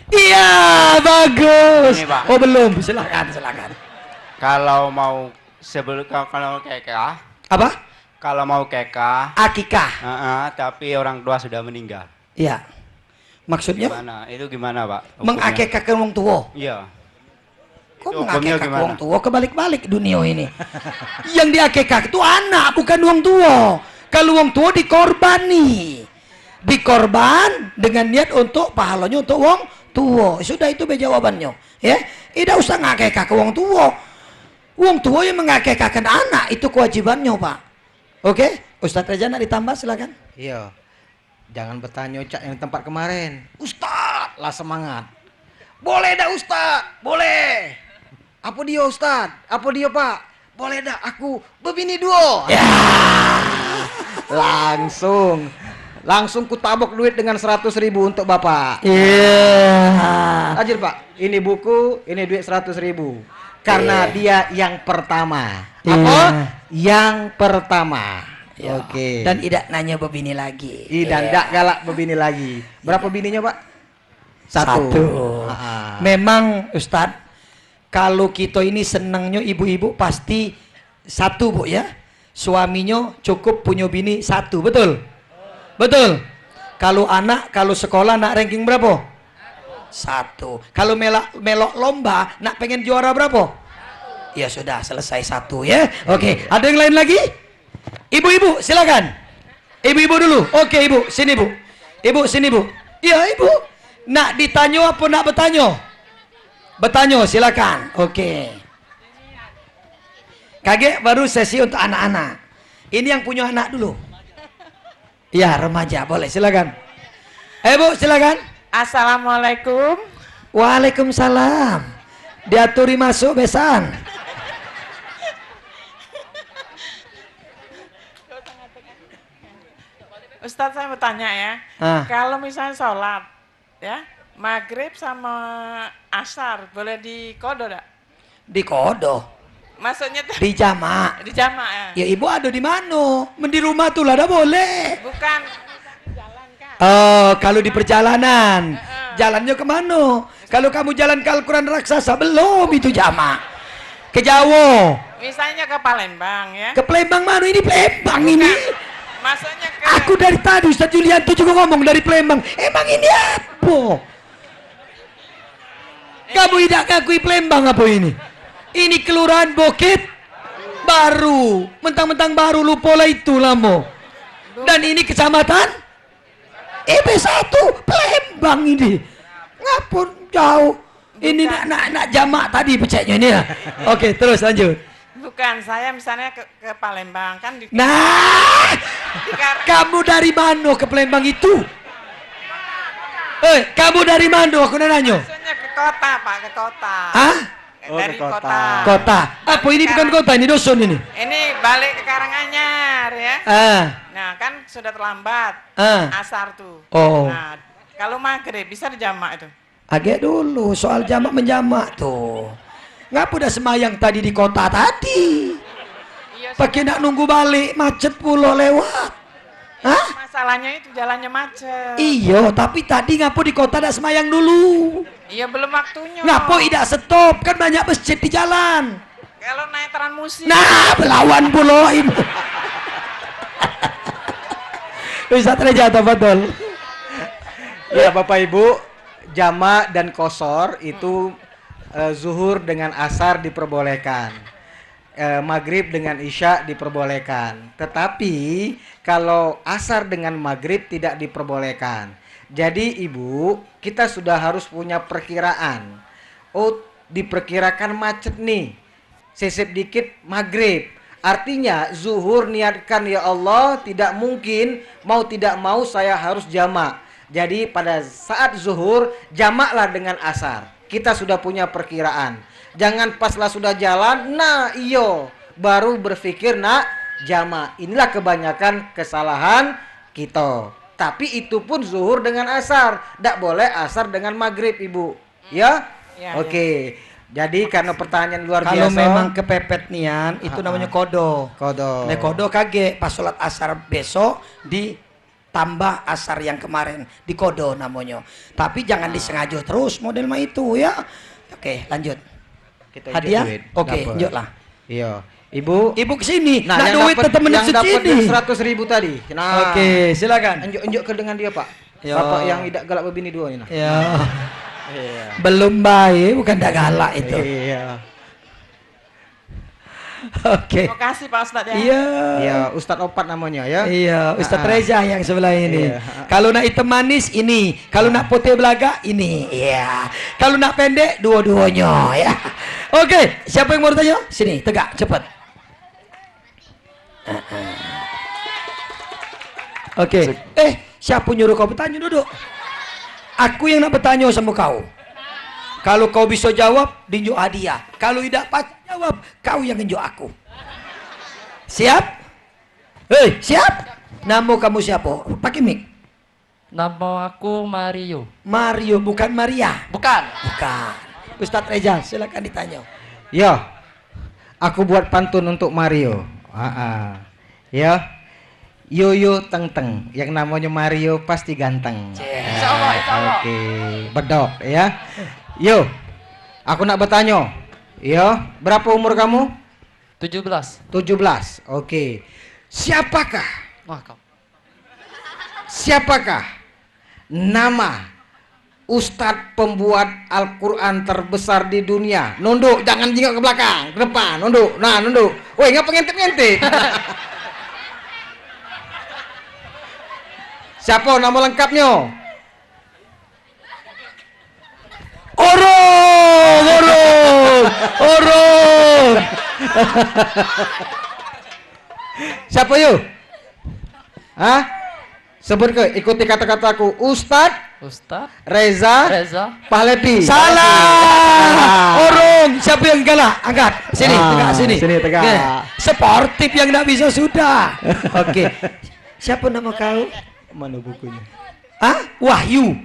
Iya, bagus. Ini, Pak. Oh, belum. Silakan. Kalau mau kalau kekah, Apa? kalau mau kekah, Akikah. tapi orang tua sudah meninggal. Iya. Maksudnya Gimana? Itu gimana, Pak? Hukumnya? mengakekahkan wong tua. Iya. Kok Itu hukumnya mengakekah gimana? wong tua? Kebalik-balik dunia ini. Yang diakekah itu anak, bukan wong tua. Kalau wong tua dikorbani. Dikorban dengan niat untuk pahalanya untuk wong tua. Sudah itu be jawabannya. Ya, tidak usah ngakekah ke wong tua. Wong tua yang mengakekahkan anak itu kewajibannya, Pak. Oke, Ustadz Reza nak ditambah silakan. Iya. Jangan bertanya Cak yang tempat kemarin. Ustaz, lah semangat. Boleh dah Ustaz, boleh. Apa dia Ustaz? Apa dia Pak? Boleh dah aku berbini dua. Ya. Langsung ku tabok duit dengan 100.000 untuk Bapak. Iya. Ajir Pak, ini buku, ini duit 100.000. Karena dia yang pertama. Iya. Apa? Yang pertama. Ya. Oke. Dan tidak nanya begini lagi. Dan tidak galak berbini lagi. Berapa bininya Pak? Satu. Memang Ustadz, kalau kita ini senangnya ibu-ibu pasti satu, Bu, ya. Suaminya cukup punya bini satu, betul? Betul. Kalau anak, kalau sekolah nak ranking berapa? Satu. Kalau melok lomba nak pengen juara berapa? Ya sudah, selesai satu, ya. Oke, ada yang lain lagi? Ibu-ibu silakan. Ibu-ibu dulu. Oke, Ibu, sini, Bu. Ibu sini, Bu. Iya, Ibu. Nak ditanya apa nak bertanya? Bertanya silakan. Oke. Kaget baru sesi untuk anak-anak. Ini yang punya anak dulu. Ya, remaja, boleh silakan. Bu, silakan. Assalamualaikum. Waalaikumsalam. Diaturi masuk besan. Ustadz, saya mau tanya ya. Kalau misalnya sholat, ya, maghrib sama asar boleh dikodo tak? Dikodo. Maksudnya Di jamak. di jamak ya? Ya ibu ada di mana? Di rumah tuh lah, dah boleh. Bukan jalan kan? Oh, kalau di perjalanan. Jalannya kemana? Kalau kamu jalan ke Al-Quran raksasa, belum itu jamak. Ke Jawa. Misalnya ke Palembang ya? Ke Palembang mana? Ini Palembang ini. Maksudnya ke... Aku dari tadi Ustaz Julianto juga ngomong dari Palembang. Emang ini apa? Kamu tidak ngakui Palembang apa ini? Ini kelurahan Bukit Baru. Mentang-mentang baru lupa lah itu lama. Dan ini kecamatan EP1 Palembang ini. Ngapun jauh. Ini nak jamak tadi pecahnya ini ya. Oke, terus lanjut. Bukan, saya misalnya ke Palembang kan di... Nah, kamu dari mana ke Palembang itu? Kamu dari mana? Aku nanya. Maksudnya ke kota, Pak, ke kota. Hah? Dari kota. Kota. Apa ini bukan kota, ini dusun ini. Ini balik ke Karanganyar ya. Nah, kan sudah terlambat. Asar tuh. Oh. Nah, kalau maghrib bisa dijamak itu. Agak dulu soal jamak menjamak tuh. Ngapa udah semayang tadi di kota tadi? Iya, Pakai nak nunggu balik macet pula lewat. Hah? masalahnya itu jalannya macet. Iya, tapi tadi ngapa di kota ada semayang dulu? Iya, belum waktunya. Ngapa tidak stop? Kan banyak masjid di jalan. Kalau naik tram musim. Nah, belawan pula ini. Ustaz Reza, tafadhol. Ya Bapak Ibu, jamak dan kosor itu zuhur dengan asar diperbolehkan. maghrib dengan isya diperbolehkan. Tetapi kalau asar dengan maghrib tidak diperbolehkan. Jadi ibu, kita sudah harus punya perkiraan. Oh, diperkirakan macet nih. Sisip dikit maghrib. Artinya zuhur niatkan ya Allah, tidak mungkin mau tidak mau saya harus jamak. Jadi pada saat zuhur jamaklah dengan asar. Kita sudah punya perkiraan. Jangan paslah sudah jalan, nah iyo baru berpikir nak jamak. Inilah kebanyakan kesalahan kita. Tapi itu pun zuhur dengan asar. Tidak boleh asar dengan maghrib ibu. Ya? Ya, Oke. Jadi karena pertanyaan luar biasa. Kalau memang kepepet nian itu namanya kodo. Kodo. Nah, kodo kage pas sholat asar besok ditambah asar yang kemarin di kodo namanya. Tapi jangan disengaja terus model mah itu ya. Oke, lanjut. Kita Hadiah? duit, Oke, dapet. lanjutlah. Iya. Ibu. Ibu kesini. Nah, Nah, yang duit tetap menit yang dapat sini. 100.000 tadi. Nah. Oke, silakan. Unjuk ke dengan dia, Pak. Ya. Bapak yang tidak galak begini dua ini. Nah. Ya. Iya. Belum baik, bukan dak galak itu. Iya. Oke. Terima kasih Pak Ustadz ya. Iya. Iya, Ustadz Opat namanya ya. Iya, Ustadz Reza yang sebelah ini. Iya. Kalau nak hitam manis ini, kalau nak putih belaga ini. Iya. Kalau nak pendek dua-duanya ya. Oke, siapa yang mau tanya? Sini, tegak, cepat. Oke. Siapa nyuruh kau bertanya? Duduk. Aku yang nak bertanya sama kau. Kalau kau bisa jawab, dinjuk hadiah. Kalau tidak pas jawab, kau yang nunjuk aku. Siap? Hei, siap? Nama kamu siapa? Pakai mic. Nama aku Mario. Mario, bukan Maria. Bukan. Bukan. Ustadz Reza, silakan ditanya. Ya. Aku buat pantun untuk Mario. Ya. Yoyo teng teng, yang namanya Mario pasti ganteng. Oke, bedok ya. Yo, aku nak bertanya. Ya, berapa umur kamu? 17. 17. Oke. Siapakah nama Ustadz pembuat Al-Quran terbesar di dunia? Nunduk, jangan jingok ke belakang, ke depan, nunduk. Nah, nunduk. Woi, ngapa ngintip-ngintip? Siapa nama lengkapnya? Orong. Siapa yuk? Hah? Sebut ke, ikuti kata-kataku. Ustadz Reza Pahlevi. Salah. Orong. Siapa yang galak? Angkat. Sini, tegak sini. Sini tegak. Sportif yang tidak bisa sudah. Oke. Siapa nama kau? Mana bukunya? Hah? Wahyu.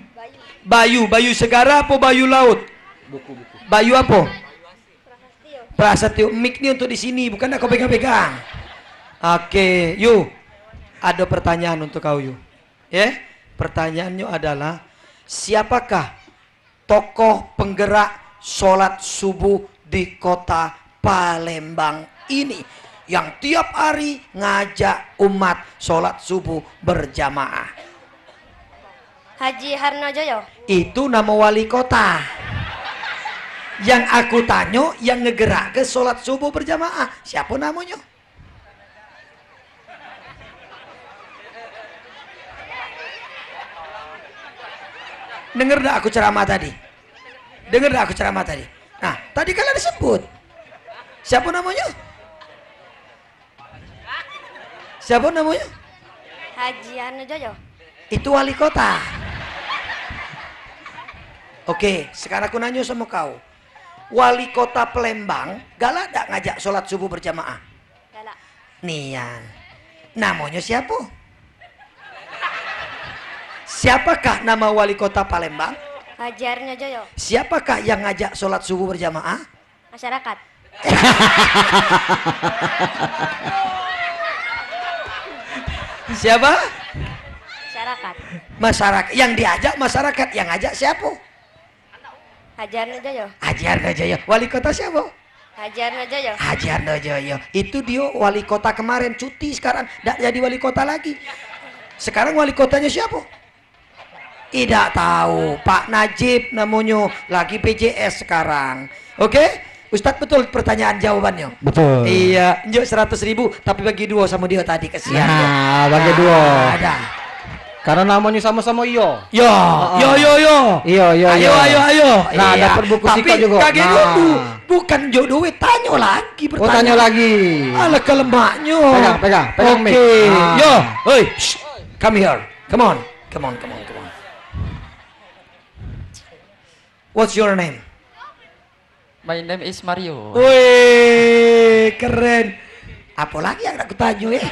Bayu Segara apa Bayu Laut? Buku. Bayu apa? Prasetyo. Mic ini untuk di sini, bukan aku pegang-pegang. Oke, yuk. Ada pertanyaan untuk kau yuk. Ya? Pertanyaannya adalah siapakah tokoh penggerak sholat subuh di kota Palembang ini yang tiap hari ngajak umat sholat subuh berjamaah? Haji Harnojoyo. Itu nama wali kota. Yang aku tanya yang ngegerak ke sholat subuh berjamaah siapa namanya? Dengar dah aku ceramah tadi? Nah, tadi kalian disebut. Siapa namanya? Haji Harnojoyo. Itu wali kota. Oke, sekarang aku nanya sama kau. Wali kota Palembang galak tak ngajak sholat subuh berjamaah? Galak. Nian. Namanya siapa? Siapakah nama wali kota Palembang? Haji Harnojoyo. Siapakah yang ngajak sholat subuh berjamaah? Masyarakat. Siapa? Masyarakat. Masyarakat. Yang diajak masyarakat. Yang ngajak siapa? Haji Harnojoyo. Haji Harnojoyo. Wali kota siapa? Haji Harnojoyo. Haji Harnojoyo. Itu dia wali kota kemarin, cuti sekarang tidak jadi wali kota lagi. Sekarang wali kotanya siapa? Tidak tahu. Pak Najib namanya, lagi PJS sekarang. Oke? Ustadz betul pertanyaan jawabannya. Betul. Iya, njuk 100.000 tapi bagi dua sama dia tadi kesian. Nah, bagi dua. Ada. Karena namanya sama-sama iyo. Yo. Iyo. Ayo. Nah, Iya. dapat buku Tapi sika juga. kaget Nah. dulu. Bukan jodoh, tanya lagi Oh, pertanyaan. tanya lagi. Alah kelemaknya. Pegang Oke. mic. Yo, hoi. Come here. Come on. What's your name? My name is Mario. Wih, keren. Apalagi yang aku tanya ya?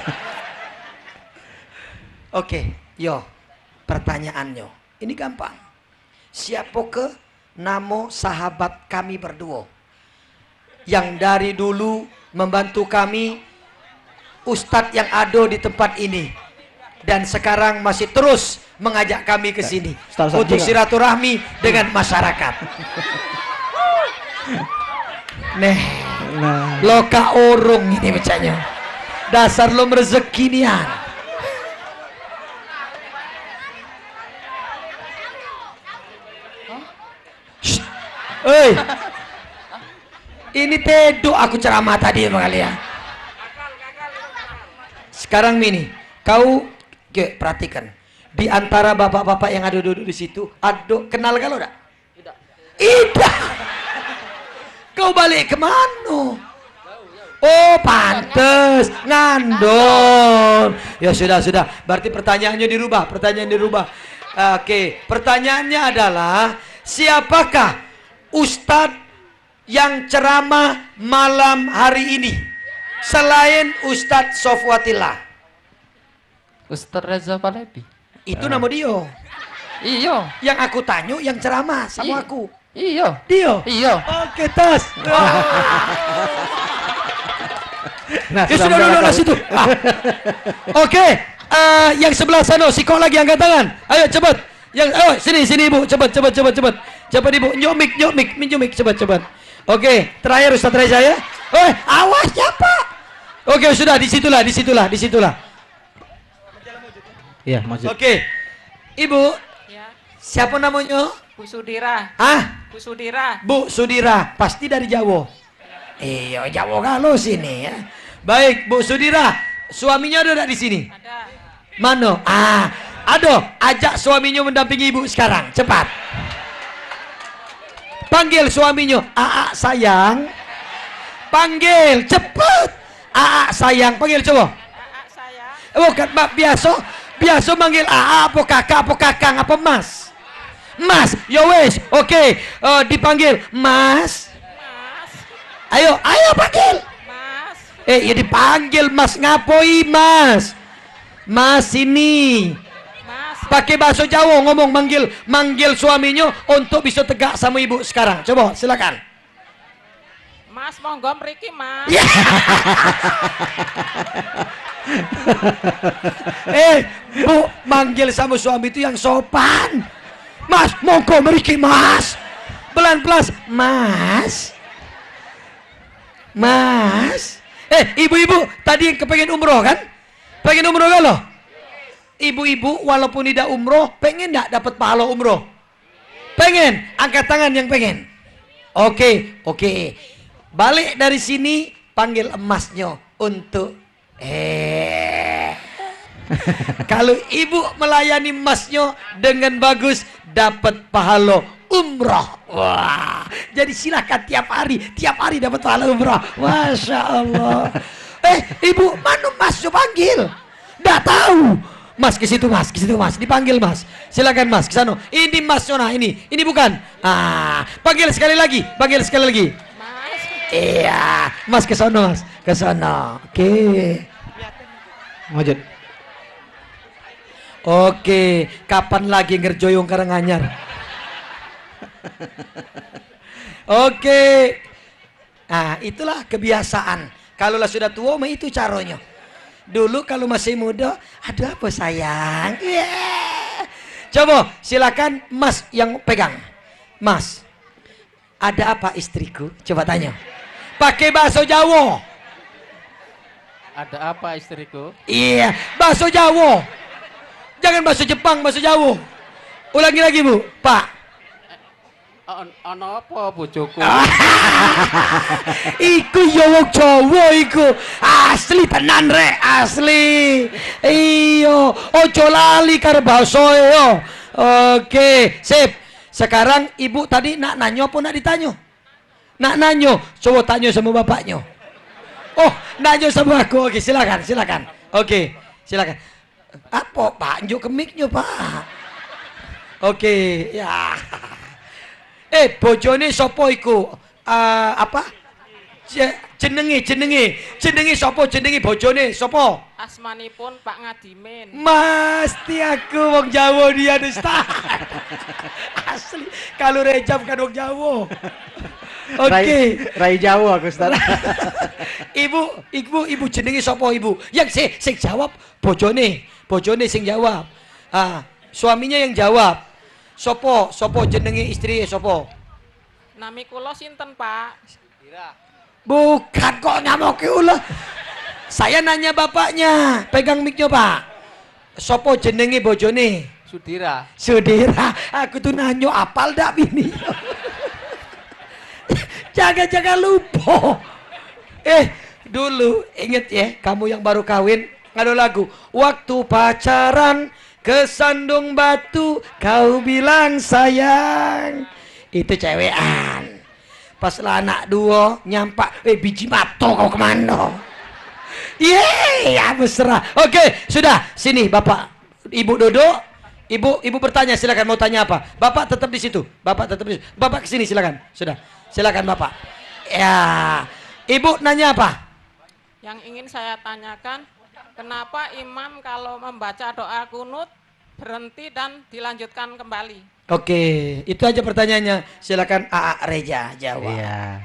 Oke, yo. Pertanyaannya. Ini gampang. Siapa ke nama sahabat kami berdua? Yang dari dulu membantu kami, Ustadz yang ada di tempat ini. Dan sekarang masih terus mengajak kami ke sini. Untuk silaturahmi dengan masyarakat. Nah. Loka orong ini bacanya. Dasar lo rezeki nian. Hei. Ini tedo aku ceramah tadi sama kalian. Sekarang Mini, kau perhatikan. Di antara bapak-bapak yang ada duduk di situ, kenal kalau enggak? Tidak. Kau balik kemana? Oh, pantes ngandon. Ya sudah. Berarti pertanyaannya dirubah. Oke, pertanyaannya adalah siapakah Ustadz yang ceramah malam hari ini selain Ustadz Sofwatillah? Ustadz Reza Palevi. Itu nama dia. Iyo. Yang aku tanya yang ceramah sama aku. Iyo. Dia. Iyo. Oke, tas. Nah, Ya sudah duduk situ. Oke, yang sebelah sana, si kok lagi angkat tangan. Ayo cepat. Sini Ibu, cepat. Cepat Ibu, nyok mik, cepat. Oke, terakhir Ustaz Reza ya. Awas ya Pak. Oke, sudah disitulah. Iya, maju. Oke, Ibu. Ya. Siapa namanya? Bu Sudira. Bu Sudira, pasti dari Jawa. Iya, Jawa kalau sini ya. Baik, Bu Sudira, suaminya ada di sini? Ada. Mana? Ada. Ajak suaminya mendampingi Ibu sekarang, cepat. Panggil suaminya, sayang. Panggil, cepat. Sayang, panggil coba. Saya. Bukan, biasa manggil apa kakak, apa mas? Mas, yo wes, oke, dipanggil Mas. Ayo panggil. Mas. Ya dipanggil Mas, ngapoi Mas? Mas ini. Mas. Pakai bahasa Jawa ngomong manggil suaminya untuk bisa tegak sama Ibu sekarang. Coba, silakan. Mas monggo mriki, Mas. Bu, manggil sama suami itu yang sopan. Mas, monggo mriki, Mas. Pelan-pelan, Mas. Ibu-ibu tadi yang kepengen umroh kan? Pengen umroh kan loh? Ibu-ibu walaupun tidak umroh, pengen enggak dapat pahala umroh? Pengen? Angkat tangan yang pengen. Oke. Balik dari sini, panggil emasnya untuk kalau ibu melayani emasnya dengan bagus, dapat pahala umroh. Wah, jadi silakan tiap hari dapat pahala umroh. Masya Allah. Ibu, mana mas panggil? Nggak tahu. Mas ke situ mas, dipanggil mas. Silakan mas, ke sana. Ini mas Yona, ini bukan. Panggil sekali lagi. Mas. Iya, mas ke sana mas, ke sana. Oke. Maju. Oke, kapan lagi ngerjoyong Karanganyar? Oke. Itulah kebiasaan. Kalau lah sudah tua, itu caranya. Dulu kalau masih muda, ada apa sayang? Yeah. Coba, silakan Mas yang pegang. Mas, ada apa istriku? Coba tanya. Pakai bahasa Jawa. Ada apa istriku? Iya, bahasa Jawa. Jangan bahasa Jepang, bahasa Jawa. Ulangi lagi Bu, Pak. Ana apa bojoku? Iku ya wong Jawa iku. Asli tenan rek, asli. Iya, ojo lali karo basoe yo. Oke, sip. Sekarang ibu tadi nak nanyo apa nak ditanyo? Nak nanyo, coba tanyo sama bapaknya. Oh, nanyo sama aku. Oke, silakan, silakan. Oke, silakan. Apa Pak? Njuk ke mic-nya, Pak. Oke, ya. Bojone sapa iku? Apa? Jenenge sapa jenenge bojone sapa? Asmanipun Pak Ngadimin. Mesti aku wong Jawa dia Ustaz. Asli. Kalau Rejab kan wong Jawa. Oke. Rai Jawa aku Ustaz. Ibu jenenge sapa ibu? Yang sing jawab bojone sing jawab. Suaminya yang jawab. Sopo jenenge istri sopo? Nami kula sinten, Pak? Bukan kok nyamoki ulah. Saya nanya bapaknya, pegang mic-nya, Pak. Sopo jenenge bojone? Sudira. Aku tuh nanyo apal dak bini. Jaga-jaga lupa. Dulu inget ya, kamu yang baru kawin, ngado lagu. Waktu pacaran ke Sandung Batu kau bilang sayang. Itu cewekan. Pas lah anak dua nyampak, biji mato kau kemana? Ya mesra. Oke, sudah. Sini Bapak. Ibu duduk. Ibu bertanya, silakan mau tanya apa? Bapak tetap di situ. Bapak kesini silakan. Sudah. Silakan Bapak. Ya. Ibu nanya apa? Yang ingin saya tanyakan, kenapa imam kalau membaca doa kunut berhenti dan dilanjutkan kembali? Oke, itu aja pertanyaannya. Silakan AA Reja jawab. Iya.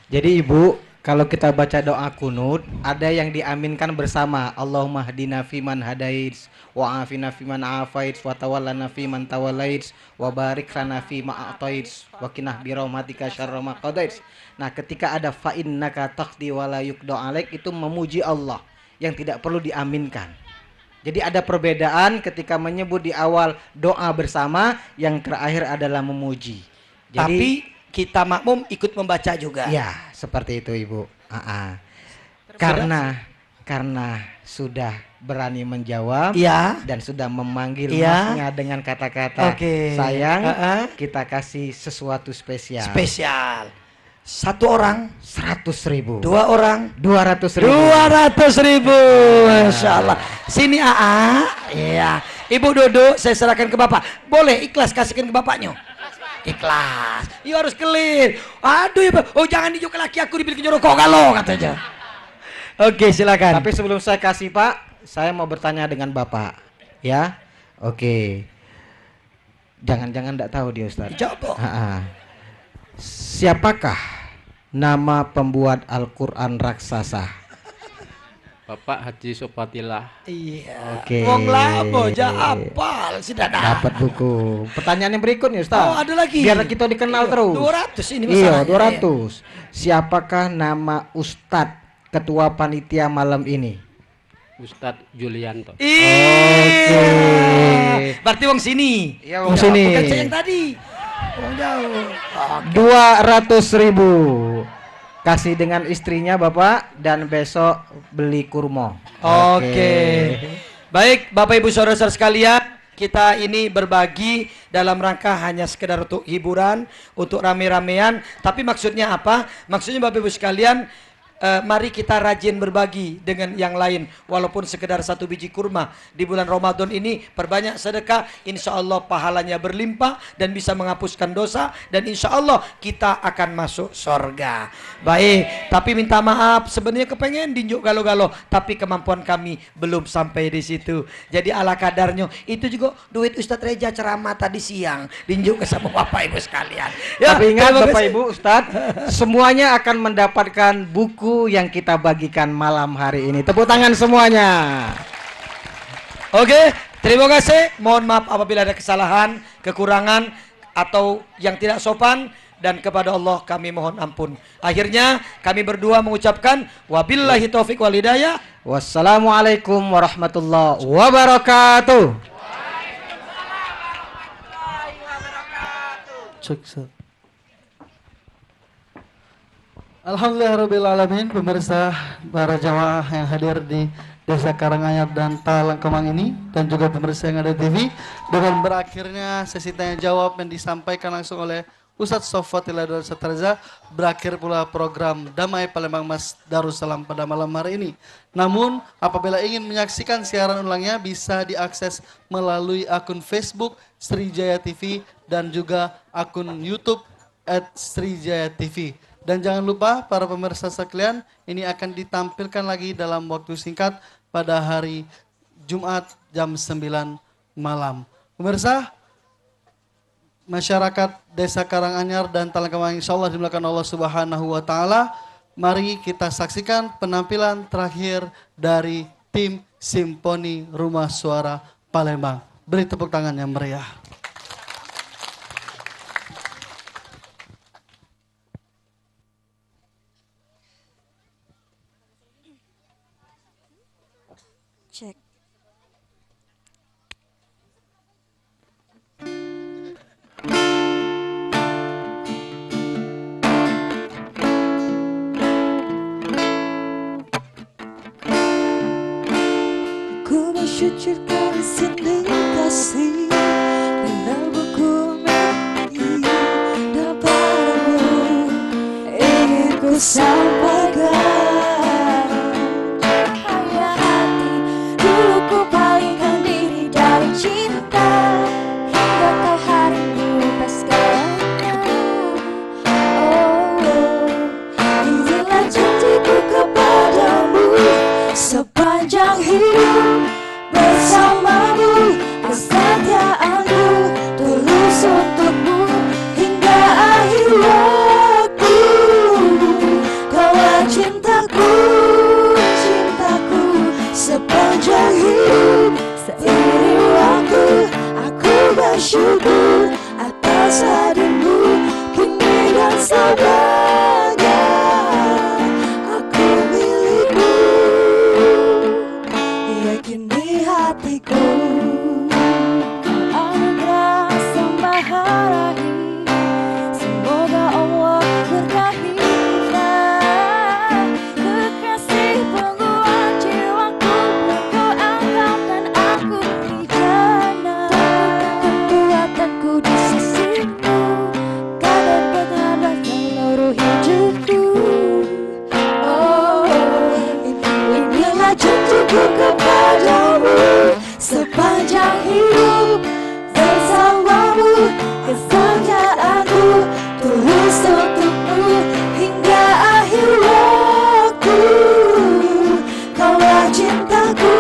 Jadi Ibu, kalau kita baca doa kunut, ada yang diaminkan bersama. Allahumma hdina fiman hadait, wa afina fiman afait, wa tawallana fiman tawallait, wa barik lana fima a'tait, wa qina birahmatika syarra ma qadait. Nah, ketika ada fa innaka taqdi wa la yuqda alaik, itu memuji Allah yang tidak perlu diaminkan. Jadi ada perbedaan ketika menyebut di awal doa bersama, yang terakhir adalah memuji. Jadi, tapi kita makmum ikut membaca juga. Ya, seperti itu Ibu. Karena sudah berani menjawab, ya, dan sudah memanggil ya, masnya dengan kata-kata sayang, kita kasih sesuatu spesial. Satu orang 100.000. Dua orang 200.000. 200.000. Masya Allah. Sini AA. Iya. Ibu duduk, saya serahkan ke Bapak. Boleh ikhlas kasihkan ke bapaknya. Ikhlas. You harus clear. Aduh ya, oh jangan dijuk laki aku dibikin rokok kalau katanya. Oke, silakan. Tapi sebelum saya kasih Pak, saya mau bertanya dengan Bapak. Ya. Oke. Jangan-jangan enggak tahu dia Ustaz. Jawab. Siapakah nama pembuat Al-Quran raksasa? Bapak Haji Sopatillah. Iya. Oke. Wong labo ja apal sudah dapat buku. Pertanyaan yang berikutnya Ustaz. Oh, ada lagi. Biar kita dikenal terus. 200 ini masalahnya. Iya, 200. Siapakah nama Ustadz ketua panitia malam ini? Ustadz Julianto. Oke. Berarti wong sini. Iya, wong sini. Bukan saya yang tadi. Wong jauh. 200.000. Kasih dengan istrinya Bapak, dan besok beli kurma. Oke. Baik, Bapak Ibu Saudara-saudara sekalian, kita ini berbagi dalam rangka hanya sekedar untuk hiburan, untuk rame-ramean, tapi maksudnya apa? Maksudnya Bapak Ibu sekalian, mari kita rajin berbagi dengan yang lain, walaupun sekedar satu biji kurma di bulan Ramadan ini. Perbanyak sedekah, insya Allah pahalanya berlimpah dan bisa menghapuskan dosa, dan insya Allah kita akan masuk surga. Baik, tapi minta maaf, sebenarnya kepengen dinjuk galo-galo, tapi kemampuan kami belum sampai di situ. Jadi ala kadarnya. Itu juga duit Ustadz Reja ceramah tadi siang dinjuk ke sama Bapak Ibu sekalian. Ya, tapi ingat Bapak Ibu Ustadz, semuanya akan mendapatkan buku yang kita bagikan malam hari ini. Tepuk tangan semuanya. Oke, terima kasih. Mohon maaf apabila ada kesalahan, kekurangan, atau yang tidak sopan, dan kepada Allah kami mohon ampun. Akhirnya kami berdua mengucapkan wabillahi taufik wal hidayah. Wassalamualaikum warahmatullahi wabarakatuh. Sukses. Alhamdulillahirrabbilalamin, pemirsa para jamaah yang hadir di Desa Karanganyar dan Talangkemang ini, dan juga pemirsa yang ada di TV, dengan berakhirnya sesi tanya jawab yang disampaikan langsung oleh Ustadz Sofatillah dan Ustadz Reza, berakhir pula program Damai Palembang Mas Darussalam pada malam hari ini. Namun apabila ingin menyaksikan siaran ulangnya bisa diakses melalui akun Facebook Srijaya TV dan juga akun YouTube @srijaya.tv. Dan jangan lupa para pemirsa sekalian, ini akan ditampilkan lagi dalam waktu singkat pada hari Jumat jam 9 malam. Pemirsa, masyarakat Desa Karanganyar dan Talangkemang insyaallah dimulakan Allah Subhanahu wa taala. Mari kita saksikan penampilan terakhir dari tim Simponi Rumah Suara Palembang. Beri tepuk tangan yang meriah. Cek. Ku mensyukurkan sini kasih karena buku mati dan padamu ingin ku sampaikan. Cahaya hati dulu ku palingkan diri dari cinta hingga kau hari bebaskannya. Oh, inilah janjiku kepadamu sepanjang hidup bersamamu, kesetiaanku tulus untukmu hingga akhir waktu. Kaulah cintaku, cintaku sepanjang hidup. Seiring waktu aku bersyukur atas hadirmu kini dan selamanya. Aku milikmu, yakini hatiku. Kau anugerah sembaharahi, semoga Allah berkahi kita. Kekasih penguat jiwaku, kau anggap dan aku di jannah. Kekuatanku di sisimu, kadar berharap seluruh hidupku. Oh, inilah janjiku kepadamu sepanjang hidup bersamamu, kesetiaanku tulus untukmu hingga akhir waktu. Kaulah cintaku,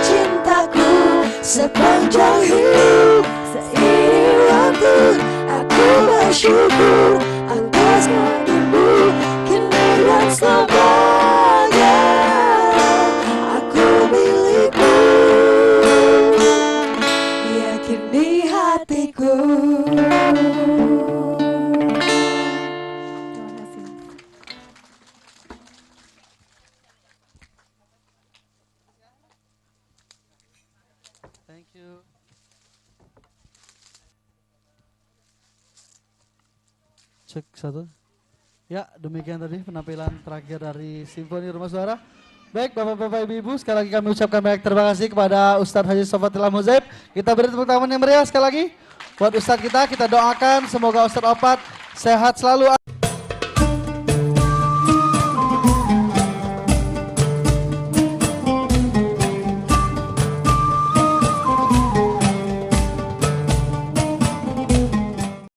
cintaku sepanjang hidup. Seiring waktu aku bersyukur atas hadirmu kini dan selamanya. Aku milikmu, yakini hatiku. Terima kasih. Thank you. Cek satu. Ya, demikian tadi penampilan terakhir dari Simponi Rumah Suara. Baik, Bapak-Bapak, Ibu-Ibu, sekali lagi kami ucapkan banyak terima kasih kepada Ustadz Haji Sofatillah Muzaib. Kita beri tepuk tangan yang meriah sekali lagi buat Ustadz kita doakan semoga Ustadz Opat sehat selalu.